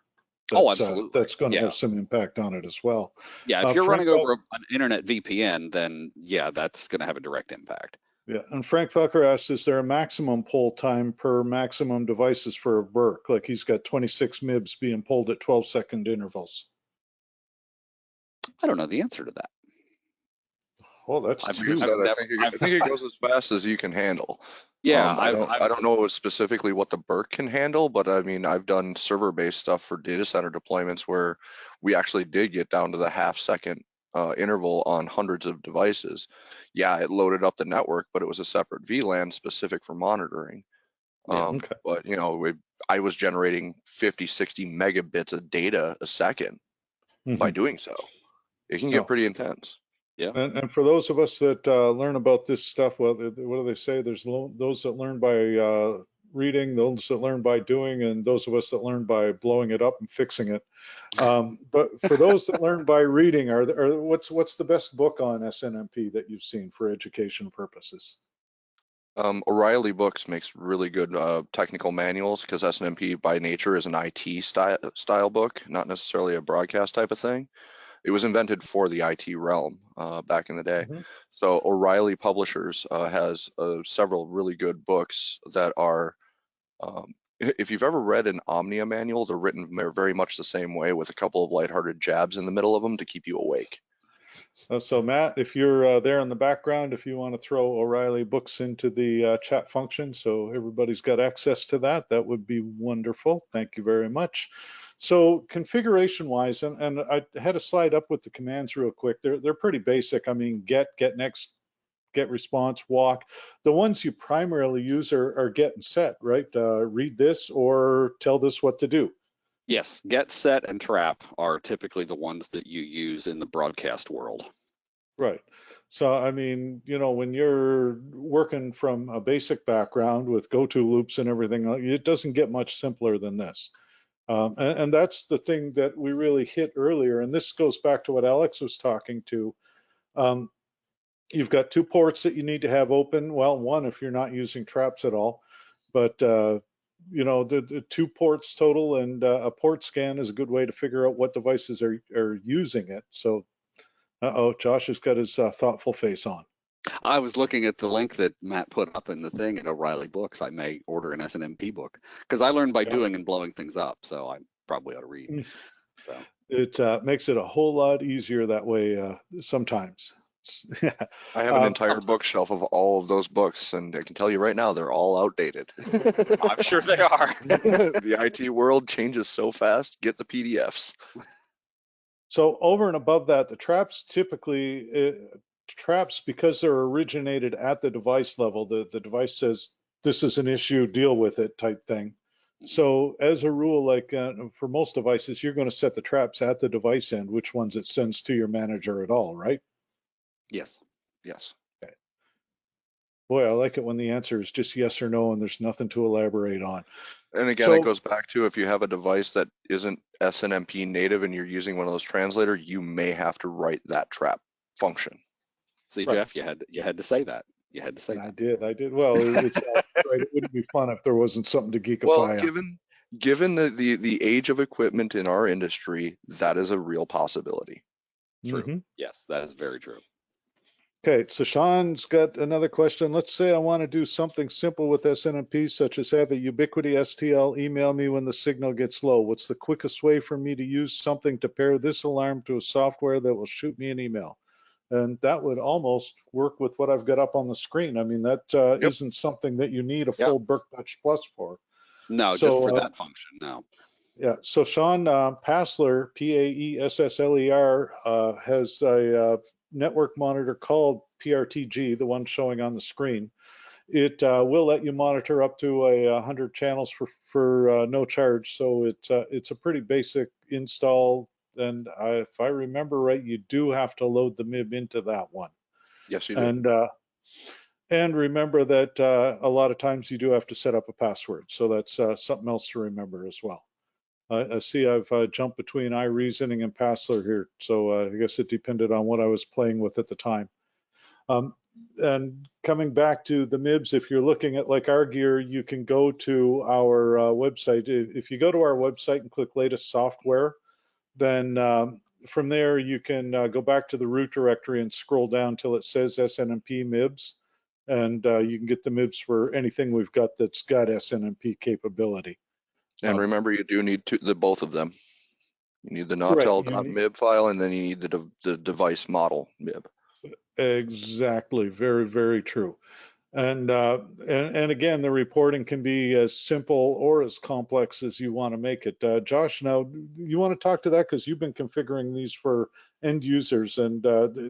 Oh, absolutely.
That's going to
Yeah.
have some impact on it as well.
Yeah, if you're
Frank
running over an internet VPN, then yeah, that's going to have a direct impact.
Yeah, and Frank Felker asks, is there a maximum pull time per maximum devices for a Burke? Like he's got 26 MIBs being pulled at 12-second intervals.
I don't know the answer to that.
Well, that's
I've-
two.
Like I said,
I've
I think it goes as fast as you can handle.
Yeah,
I don't know specifically what the Burke can handle, but I mean, I've done server-based stuff for data center deployments where we actually did get down to the half-second interval on hundreds of devices. Yeah, it loaded up the network, but it was a separate VLAN specific for monitoring.
Yeah.
Okay.
But you know, I was generating 50, 60 megabits of data a second by doing so. It can get pretty intense.
Yeah.
And for those of us that learn about this stuff, well, what do they say? There's those that learn by reading, those that learn by doing, and those of us that learn by blowing it up and fixing it. But for those that learn by reading, what's the best book on SNMP that you've seen for education purposes?
O'Reilly Books makes really good technical manuals because SNMP by nature is an IT style book, not necessarily a broadcast type of thing. It was invented for the IT realm back in the day. So O'Reilly Publishers has several really good books that are, if you've ever read an Omnia manual, they're written very much the same way with a couple of lighthearted jabs in the middle of them to keep you awake.
So Matt, if you're there in the background, if you want to throw O'Reilly Books into the chat function so everybody's got access to that, that would be wonderful. Thank you very much. So configuration wise, and I had a slide up with the commands real quick. They're pretty basic. I mean, get next, get response, walk. The ones you primarily use are get and set, right? Read this or tell this what to do.
Yes, get, set, and trap are typically the ones that you use in the broadcast world.
Right. So, I mean, you know, when you're working from a basic background with go-to loops and everything, it doesn't get much simpler than this. And that's the thing that we really hit earlier. And this goes back to what Alex was talking to. You've got two ports that you need to have open. Well, one if you're not using traps at all, but you know, the 2 ports total, and a port scan is a good way to figure out what devices are using it. So, Josh has got his thoughtful face on.
I was looking at the link that Matt put up in the thing at O'Reilly Books. I may order an SNMP book because I learned by doing and blowing things up. So I probably ought to read. So
it makes it a whole lot easier that way sometimes.
I have an entire bookshelf of all of those books, and I can tell you right now, they're all outdated.
I'm sure they are.
The IT world changes so fast. Get the PDFs.
So over and above that, the traps typically, traps, because they're originated at the device level, the device says, this is an issue, deal with it type thing. So as a rule, like for most devices, you're going to set the traps at the device end, which ones it sends to your manager at all, right?
Yes.
Yes.
Okay. Boy, I like it when the answer is just yes or no and there's nothing to elaborate on.
And again,
So,
it goes back to if you have a device that isn't SNMP native and you're using one of those translators, you may have to write that trap function.
See,
right.
Jeff, you had to say that. You had to say that.
I did. Well, it's right. It wouldn't be fun if there wasn't something to geekify
Well,
on.
given the age of equipment in our industry, that is a real possibility.
True. Yes, that is very true.
Okay, so Sean's got another question. Let's say I want to do something simple with SNMP, such as have a Ubiquiti STL email me when the signal gets low. What's the quickest way for me to use something to pair this alarm to a software that will shoot me an email? And that would almost work with what I've got up on the screen. I mean, that isn't something that you need a full Burke Touch Plus for.
No,
so,
just for that function, no.
Yeah, so Sean Passler, Paessler, has a network monitor called PRTG, the one showing on the screen. It will let you monitor up to 100 channels for no charge. So it's a pretty basic install. And if I remember right, you do have to load the MIB into that one.
Yes, you do.
And remember that a lot of times you do have to set up a password. So that's something else to remember as well. I see I've jumped between iReasoning and Passler here. So I guess it depended on what I was playing with at the time. and coming back to the MIBs, if you're looking at like our gear, you can go to our website. If you go to our website and click latest software, then from there you can go back to the root directory and scroll down till it says SNMP MIBs, and you can get the MIBs for anything we've got that's got SNMP capability.
And remember, you do need both of them. You need the
Right,
Nautel.mib file, and then you need the device model MIB.
exactly, very, very true. And again, the reporting can be as simple or as complex as you want to make it. Josh, now you want to talk to that because you've been configuring these for end users, and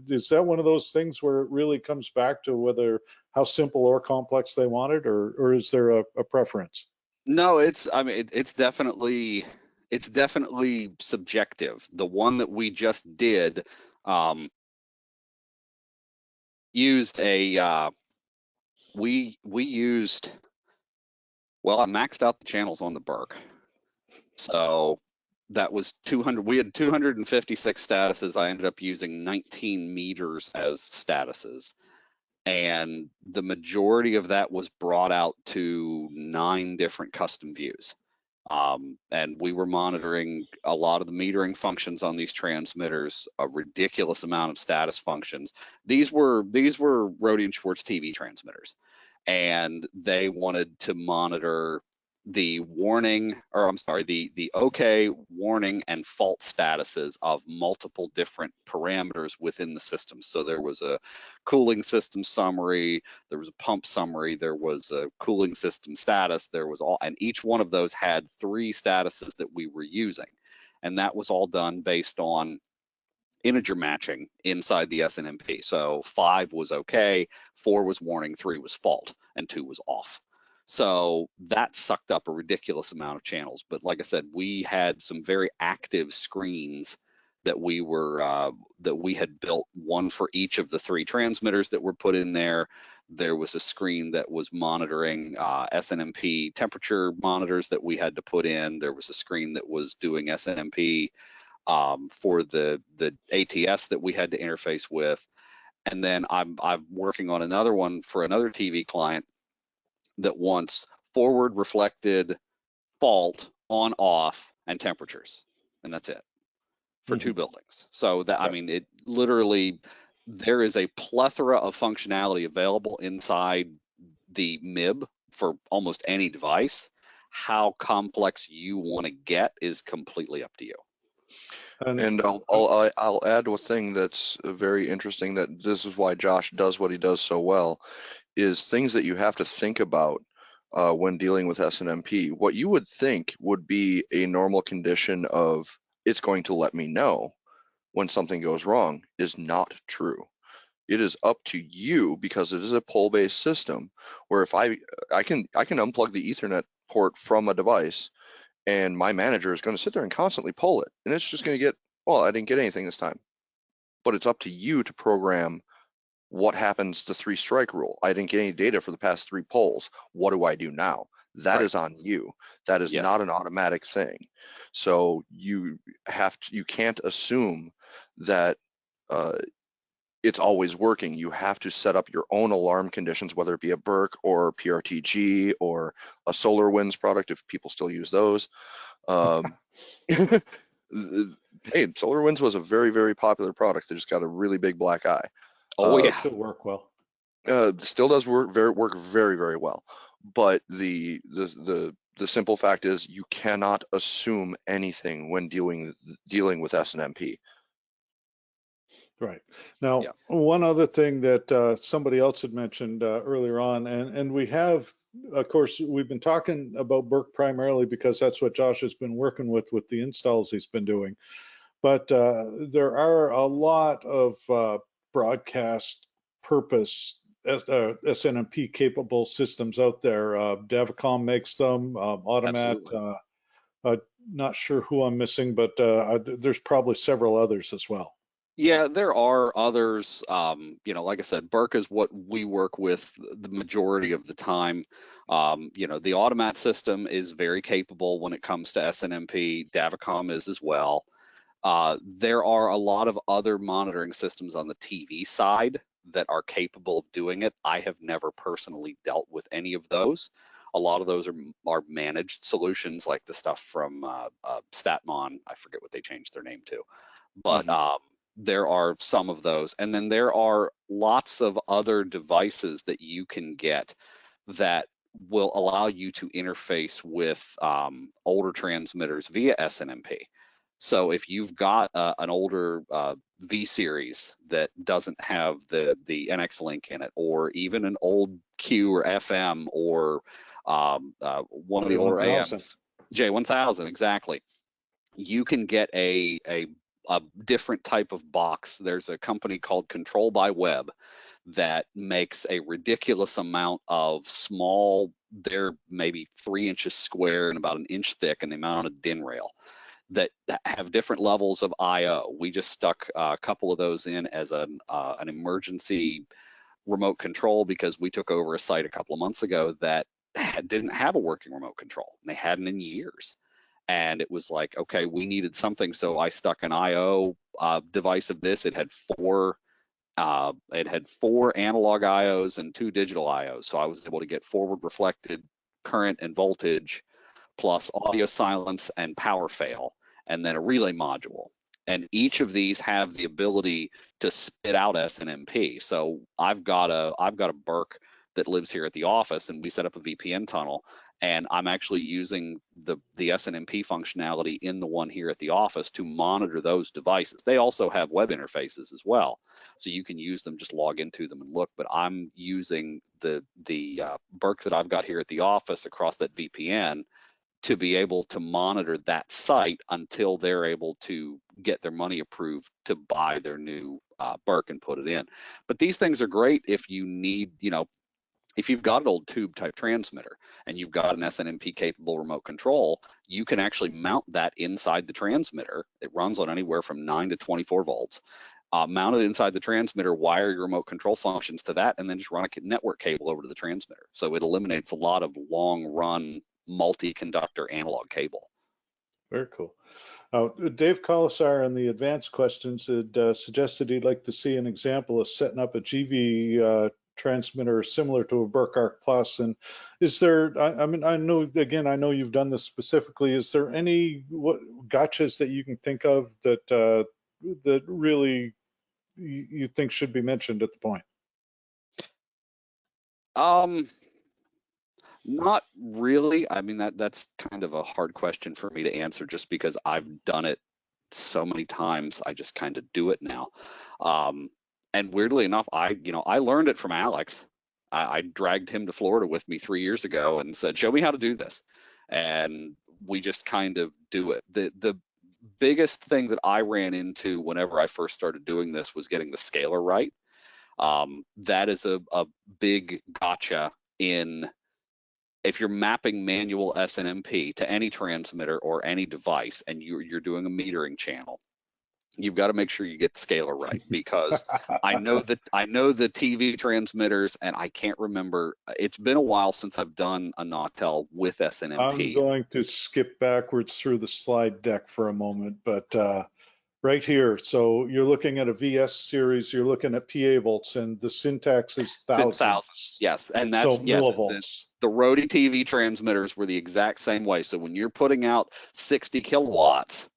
is that one of those things where it really comes back to whether how simple or complex they want it, or is there a preference?
No, I mean, it's definitely subjective. The one that we just did used a we used, well, I maxed out the channels on the Burke. So that was 200. We had 256 statuses. I ended up using 19 meters as statuses. And the majority of that was brought out to 9 different custom views. And we were monitoring a lot of the metering functions on these transmitters, a ridiculous amount of status functions. These were Rohde & Schwartz TV transmitters, and they wanted to monitor the warning, or I'm sorry, the OK, warning, and fault statuses of multiple different parameters within the system. So there was a cooling system summary, there was a pump summary, there was a cooling system status, there was all, and each one of those had 3 statuses that we were using. And that was all done based on integer matching inside the SNMP. So 5 was okay, 4 was warning, 3 was fault, and 2 was off. So that sucked up a ridiculous amount of channels. But like I said, we had some very active screens that we had built, one for each of the 3 transmitters that were put in there. There was a screen that was monitoring SNMP temperature monitors that we had to put in. There was a screen that was doing SNMP for the ATS that we had to interface with. And then I'm working on another one for another TV client that wants forward reflected fault on off and temperatures, and that's it for 2 buildings. So that, I mean, it literally, there is a plethora of functionality available inside the MIB for almost any device. How complex you want to get is completely up to you.
And I'll add one thing that's very interesting, that this is why Josh does what he does so well, is things that you have to think about when dealing with SNMP. What you would think would be a normal condition of it's going to let me know when something goes wrong is not true. It is up to you, because it is a pull-based system, where if I can unplug the Ethernet port from a device, and my manager is going to sit there and constantly pull it, and it's just going to get, well, I didn't get anything this time. But it's up to you to program what happens to 3-strike rule. I didn't get any data for the past 3 polls. What do I do now? That is on you. That is not an automatic thing. So you can't assume that it's always working. You have to set up your own alarm conditions, whether it be a Burke or PRTG or a SolarWinds product, if people still use those. Hey, SolarWinds was a very, very popular product. They just got a really big black eye.
Oh yeah, still work well.
Still does work very, very well. But the simple fact is, you cannot assume anything when dealing with SNMP.
Right. Now, one other thing that somebody else had mentioned earlier on, and we have, of course, we've been talking about Burke primarily because that's what Josh has been working with the installs he's been doing. But there are a lot of broadcast purpose SNMP capable systems out there. Davicom makes them, Automat, not sure who I'm missing, but there's probably several others as well.
Yeah, there are others. You know, like I said, Burke is what we work with the majority of the time. You know, the Automat system is very capable when it comes to SNMP. Davicom is as well. There are a lot of other monitoring systems on the TV side that are capable of doing it. I have never personally dealt with any of those. A lot of those are managed solutions, like the stuff from Statmon. I forget what they changed their name to, but there are some of those. And then there are lots of other devices that you can get that will allow you to interface with older transmitters via SNMP. So if you've got an older V series that doesn't have the NX link in it, or even an old Q or FM, or one of the older AMs, J1000, exactly, you can get a different type of box. There's a company called Control by Web that makes a ridiculous amount of small, they're maybe 3 inches square and about 1 inch thick, and they mount on a DIN rail that have different levels of I/O. We just stuck a couple of those in as an emergency remote control because we took over a site a couple of months ago that didn't have a working remote control. And they hadn't in years. And it was like, okay, we needed something. So I stuck an I/O device of this. It had four analog IOs and 2 digital IOs. So I was able to get forward reflected current and voltage, plus audio silence and power fail, and then a relay module. And each of these have the ability to spit out SNMP. So I've got a Burke that lives here at the office, and we set up a VPN tunnel, and I'm actually using the SNMP functionality in the one here at the office to monitor those devices. They also have web interfaces as well, so you can use them, just log into them and look. But I'm using the Burke that I've got here at the office across that VPN to be able to monitor that site until they're able to get their money approved to buy their new Burke and put it in. But these things are great if you need, if you've got an old tube type transmitter and you've got an SNMP capable remote control, you can actually mount that inside the transmitter. It runs on anywhere from 9 to 24 volts. Mount it inside the transmitter, wire your remote control functions to that, and then just run a network cable over to the transmitter. So it eliminates a lot of long run multi-conductor analog cable.
Very cool. Dave Colasar in the advanced questions had suggested he'd like to see an example of setting up a GV transmitter similar to a Burke Arc Plus. And is there, I know you've done this specifically, is there any gotchas that you can think of that that really you think should be mentioned at the point?
Not really. I mean, that's kind of a hard question for me to answer just because I've done it so many times. I just kind of do it now. And weirdly enough, I learned it from Alex. I dragged him to Florida with me 3 years ago and said, show me how to do this. And we just kind of do it. The biggest thing that I ran into whenever I first started doing this was getting the scaler right. That is a big gotcha in, if you're mapping manual SNMP to any transmitter or any device and you're doing a metering channel, you've got to make sure you get the scaler right, because I know the TV transmitters, and I can't remember. It's been a while since I've done a Nautel with SNMP.
I'm going to skip backwards through the slide deck for a moment, but right here, so you're looking at a VS series, you're looking at PA volts, and the syntax is thousands.
Yes, and that's
so
yes,
millivolts.
The Rode TV transmitters were the exact same way. So when you're putting out 60 kilowatts,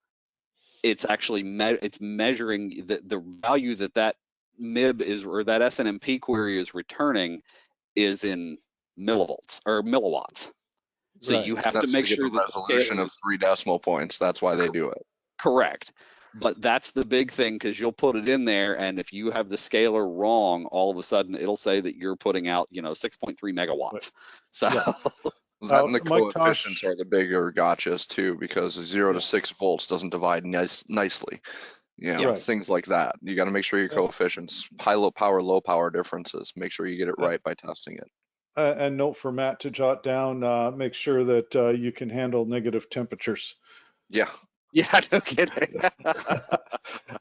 it's actually it's measuring the value that MIB is, or that SNMP query is returning, is in millivolts or milliwatts. So you have to make sure
the resolution of 3 decimal points. That's why they do it.
Correct. But that's the big thing, because you'll put it in there, and if you have the scaler wrong, all of a sudden it'll say that you're putting out 6.3 megawatts. So
yeah.
That and the coefficients are the bigger gotchas too, because 0 to 6 volts doesn't divide nicely. Things like that. You got to make sure your coefficients, low power differences, make sure you get it right by testing it.
And note for Matt to jot down, make sure that you can handle negative temperatures.
Yeah.
Yeah, no kidding.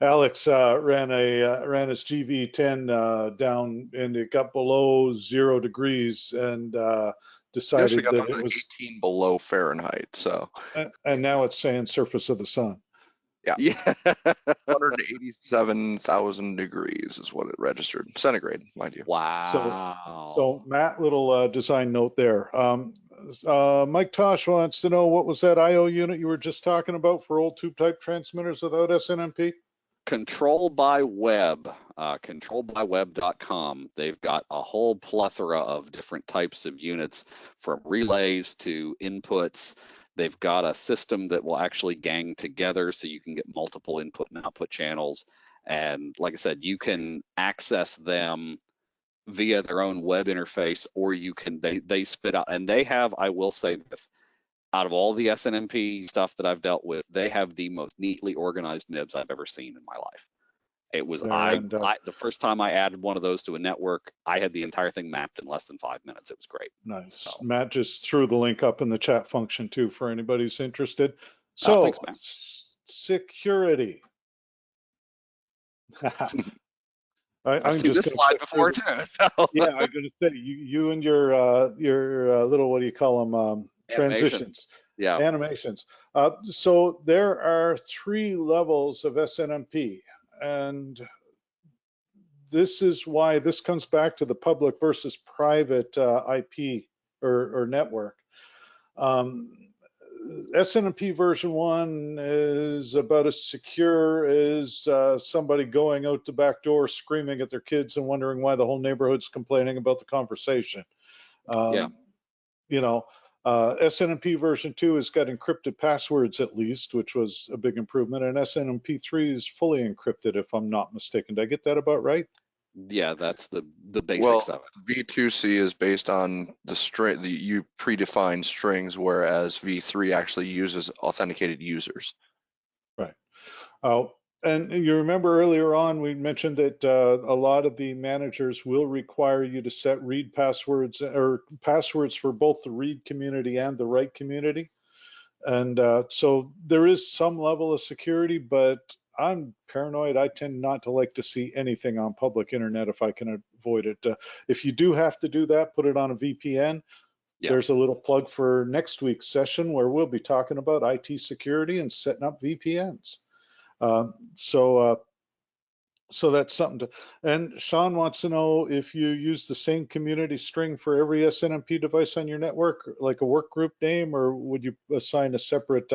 Alex ran his GV10 down, and it got below 0 degrees, and decided that it was
18 below Fahrenheit. So,
and now it's saying surface of the sun.
Yeah.
187,000 degrees is what it registered. Centigrade, mind you.
Wow.
So Matt, little design note there. Mike Tosh wants to know, what was that IO unit you were just talking about for old tube type transmitters without SNMP?
Control by Web, controlbyweb.com. They've got a whole plethora of different types of units, from relays to inputs. They've got a system that will actually gang together so you can get multiple input and output channels. And like I said, you can access them via their own web interface, or you can, they spit out, and they have, I will say this, out of all the SNMP stuff that I've dealt with, they have the most neatly organized MIBs I've ever seen in my life. It was, the first time I added one of those to a network, I had the entire thing mapped in less than 5 minutes. It was great.
Nice.
So.
Matt just threw the link up in the chat function too for anybody who's interested. So,
thanks, Matt.
Security.
I've seen this slide before too. So.
Yeah, I'm going to say you and your little, what do you call them? Transitions.
Yeah.
Animations. So there are 3 levels of SNMP, and this is why this comes back to the public versus private IP or network. SNMP version 1 is about as secure as somebody going out the back door screaming at their kids and wondering why the whole neighborhood's complaining about the conversation.
Yeah.
You know, SNMP version 2 has got encrypted passwords at least, which was a big improvement, and SNMP 3 is fully encrypted, if I'm not mistaken. Did I get that about right?
Yeah, that's the basics of it.
V2C is based on the string, you predefined strings, whereas V3 actually uses authenticated users.
Right. And you remember earlier on we mentioned that a lot of the managers will require you to set read passwords or passwords for both the read community and the write community. And so there is some level of security, but I'm paranoid. I tend not to like to see anything on public internet if I can avoid it. If you do have to do that, put it on a VPN. Yeah. There's a little plug for next week's session where we'll be talking about IT security and setting up VPNs. So that's something to, and Sean wants to know if you use the same community string for every SNMP device on your network, like a work group name, or would you assign a separate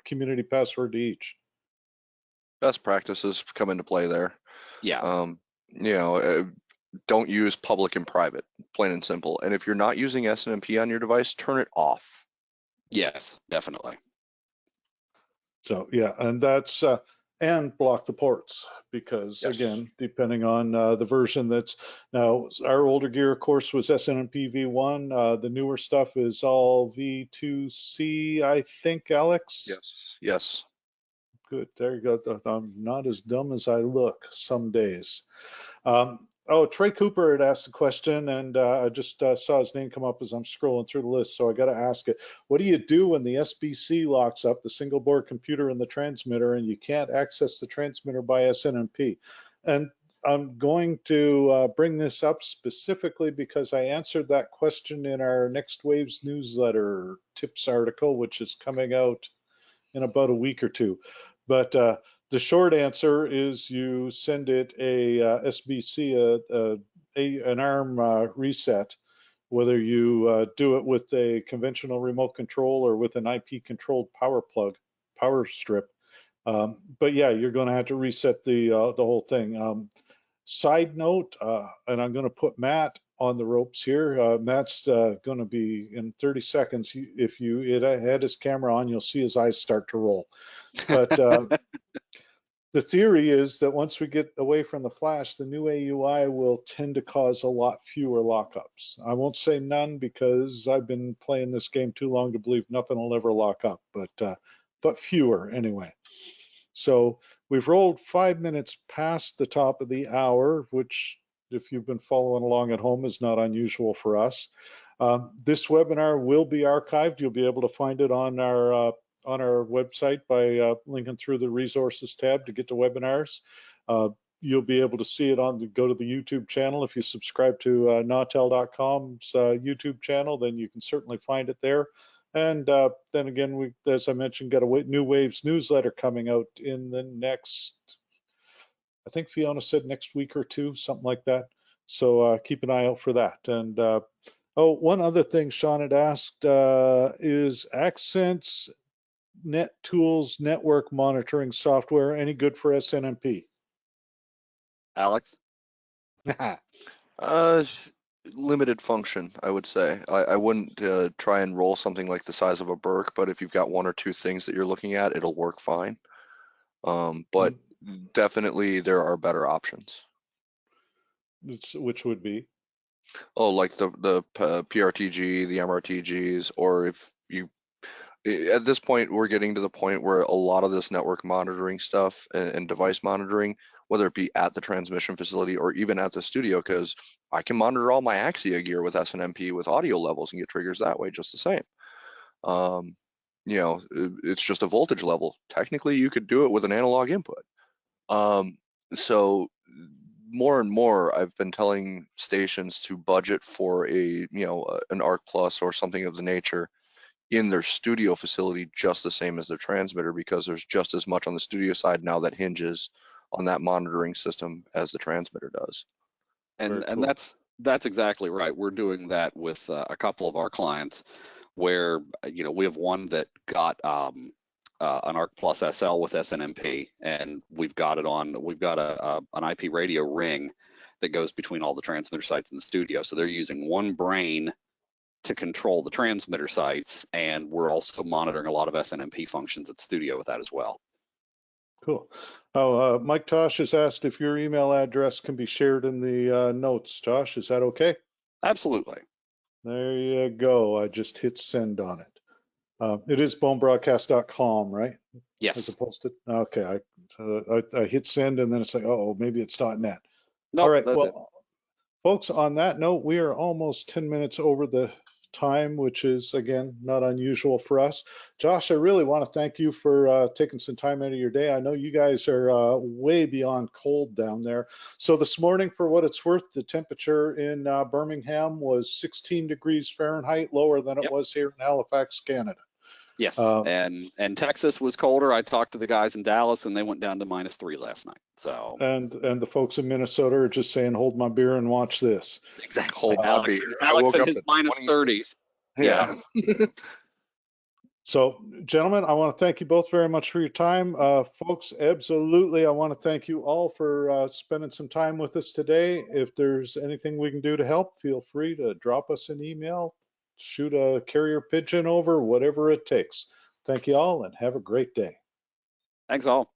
community password to each?
Best practices come into play there.
Yeah.
You know, don't use public and private, plain and simple. And if you're not using SNMP on your device, turn it off.
Yes, definitely.
So yeah, and that's and block the ports, because yes, again, depending on the version that's now, our older gear, of course, was SNMP v1. The newer stuff is all v2c, I think, Alex.
Yes. Yes.
Good. There you go. I'm not as dumb as I look some days. Oh, Trey Cooper had asked a question, and I just saw his name come up as I'm scrolling through the list, so I got to ask it. What do you do when the SBC locks up, the single board computer and the transmitter, and you can't access the transmitter by SNMP? And I'm going to bring this up specifically because I answered that question in our Next Waves newsletter tips article, which is coming out in about a week or two. But the short answer is you send it a SBC, an ARM reset, whether you do it with a conventional remote control or with an IP controlled power strip. But yeah, you're going to have to reset the whole thing. Side note, and I'm going to put Matt on the ropes here. Matt's going to be in 30 seconds. If you had his camera on, you'll see his eyes start to roll. But the theory is that once we get away from the flash, the new AUI will tend to cause a lot fewer lockups. I won't say none because I've been playing this game too long to believe nothing will ever lock up, but fewer anyway. So we've rolled 5 minutes past the top of the hour, which, if you've been following along at home, is not unusual for us. This webinar will be archived. You'll be able to find it on our website by linking through the resources tab to get to webinars. You'll be able to see it go to the YouTube channel. If you subscribe to Nautel.com's YouTube channel, then you can certainly find it there. And then again, we, as I mentioned, got a New Waves newsletter coming out in the next, I think Fiona said next week or two, something like that. So keep an eye out for that. And oh, one other thing Sean had asked is Accent's NetTools network monitoring software any good for SNMP?
Alex?
Limited function, I would say. I wouldn't try and roll something like the size of a Burke, but if you've got one or two things that you're looking at, it'll work fine. But definitely there are better options.
Which would be?
Oh, like the PRTG, the MRTGs, or if you, at this point, we're getting to the point where a lot of this network monitoring stuff and device monitoring, whether it be at the transmission facility or even at the studio, because I can monitor all my Axia gear with SNMP with audio levels and get triggers that way just the same. You know, it's just a voltage level. Technically, you could do it with an analog input. So more and more, I've been telling stations to budget for an ARC Plus or something of the nature in their studio facility, just the same as their transmitter, because there's just as much on the studio side now that hinges on that monitoring system as the transmitter does.
And
Very cool.
that's exactly right. We're doing that with a couple of our clients, where we have one that got an ARC Plus SL with SNMP, and we've got an IP radio ring that goes between all the transmitter sites in the studio. So they're using one brain to control the transmitter sites, and we're also monitoring a lot of SNMP functions at the studio with that as well.
Cool. Oh, Mike Tosh has asked if your email address can be shared in the notes. Josh, is that okay?
Absolutely.
There you go. I just hit send on it. It is bonebroadcast.com, right?
Yes.
As opposed to, okay, I hit send and then it's like, oh, maybe it's .net.
Nope,
All right,
that's
well,
it.
folks, on that note, we are almost 10 minutes over the time, which is, again, not unusual for us. Josh, I really want to thank you for taking some time out of your day. I know you guys are way beyond cold down there. So this morning, for what it's worth, the temperature in Birmingham was 16 degrees Fahrenheit, lower than it
Yep.
was here in Halifax, Canada.
Yes, and Texas was colder. I talked to the guys in Dallas, and they went down to -3 last night. So
and the folks in Minnesota are just saying, hold my beer and watch this.
exactly.
Hold my
Alex
beer. I
and
woke up
his
at
-30s.
Yeah.
So, gentlemen, I want to thank you both very much for your time. Folks, absolutely, I want to thank you all for spending some time with us today. If there's anything we can do to help, feel free to drop us an email, shoot a carrier pigeon over, whatever it takes. Thank you all and have a great day.
Thanks all.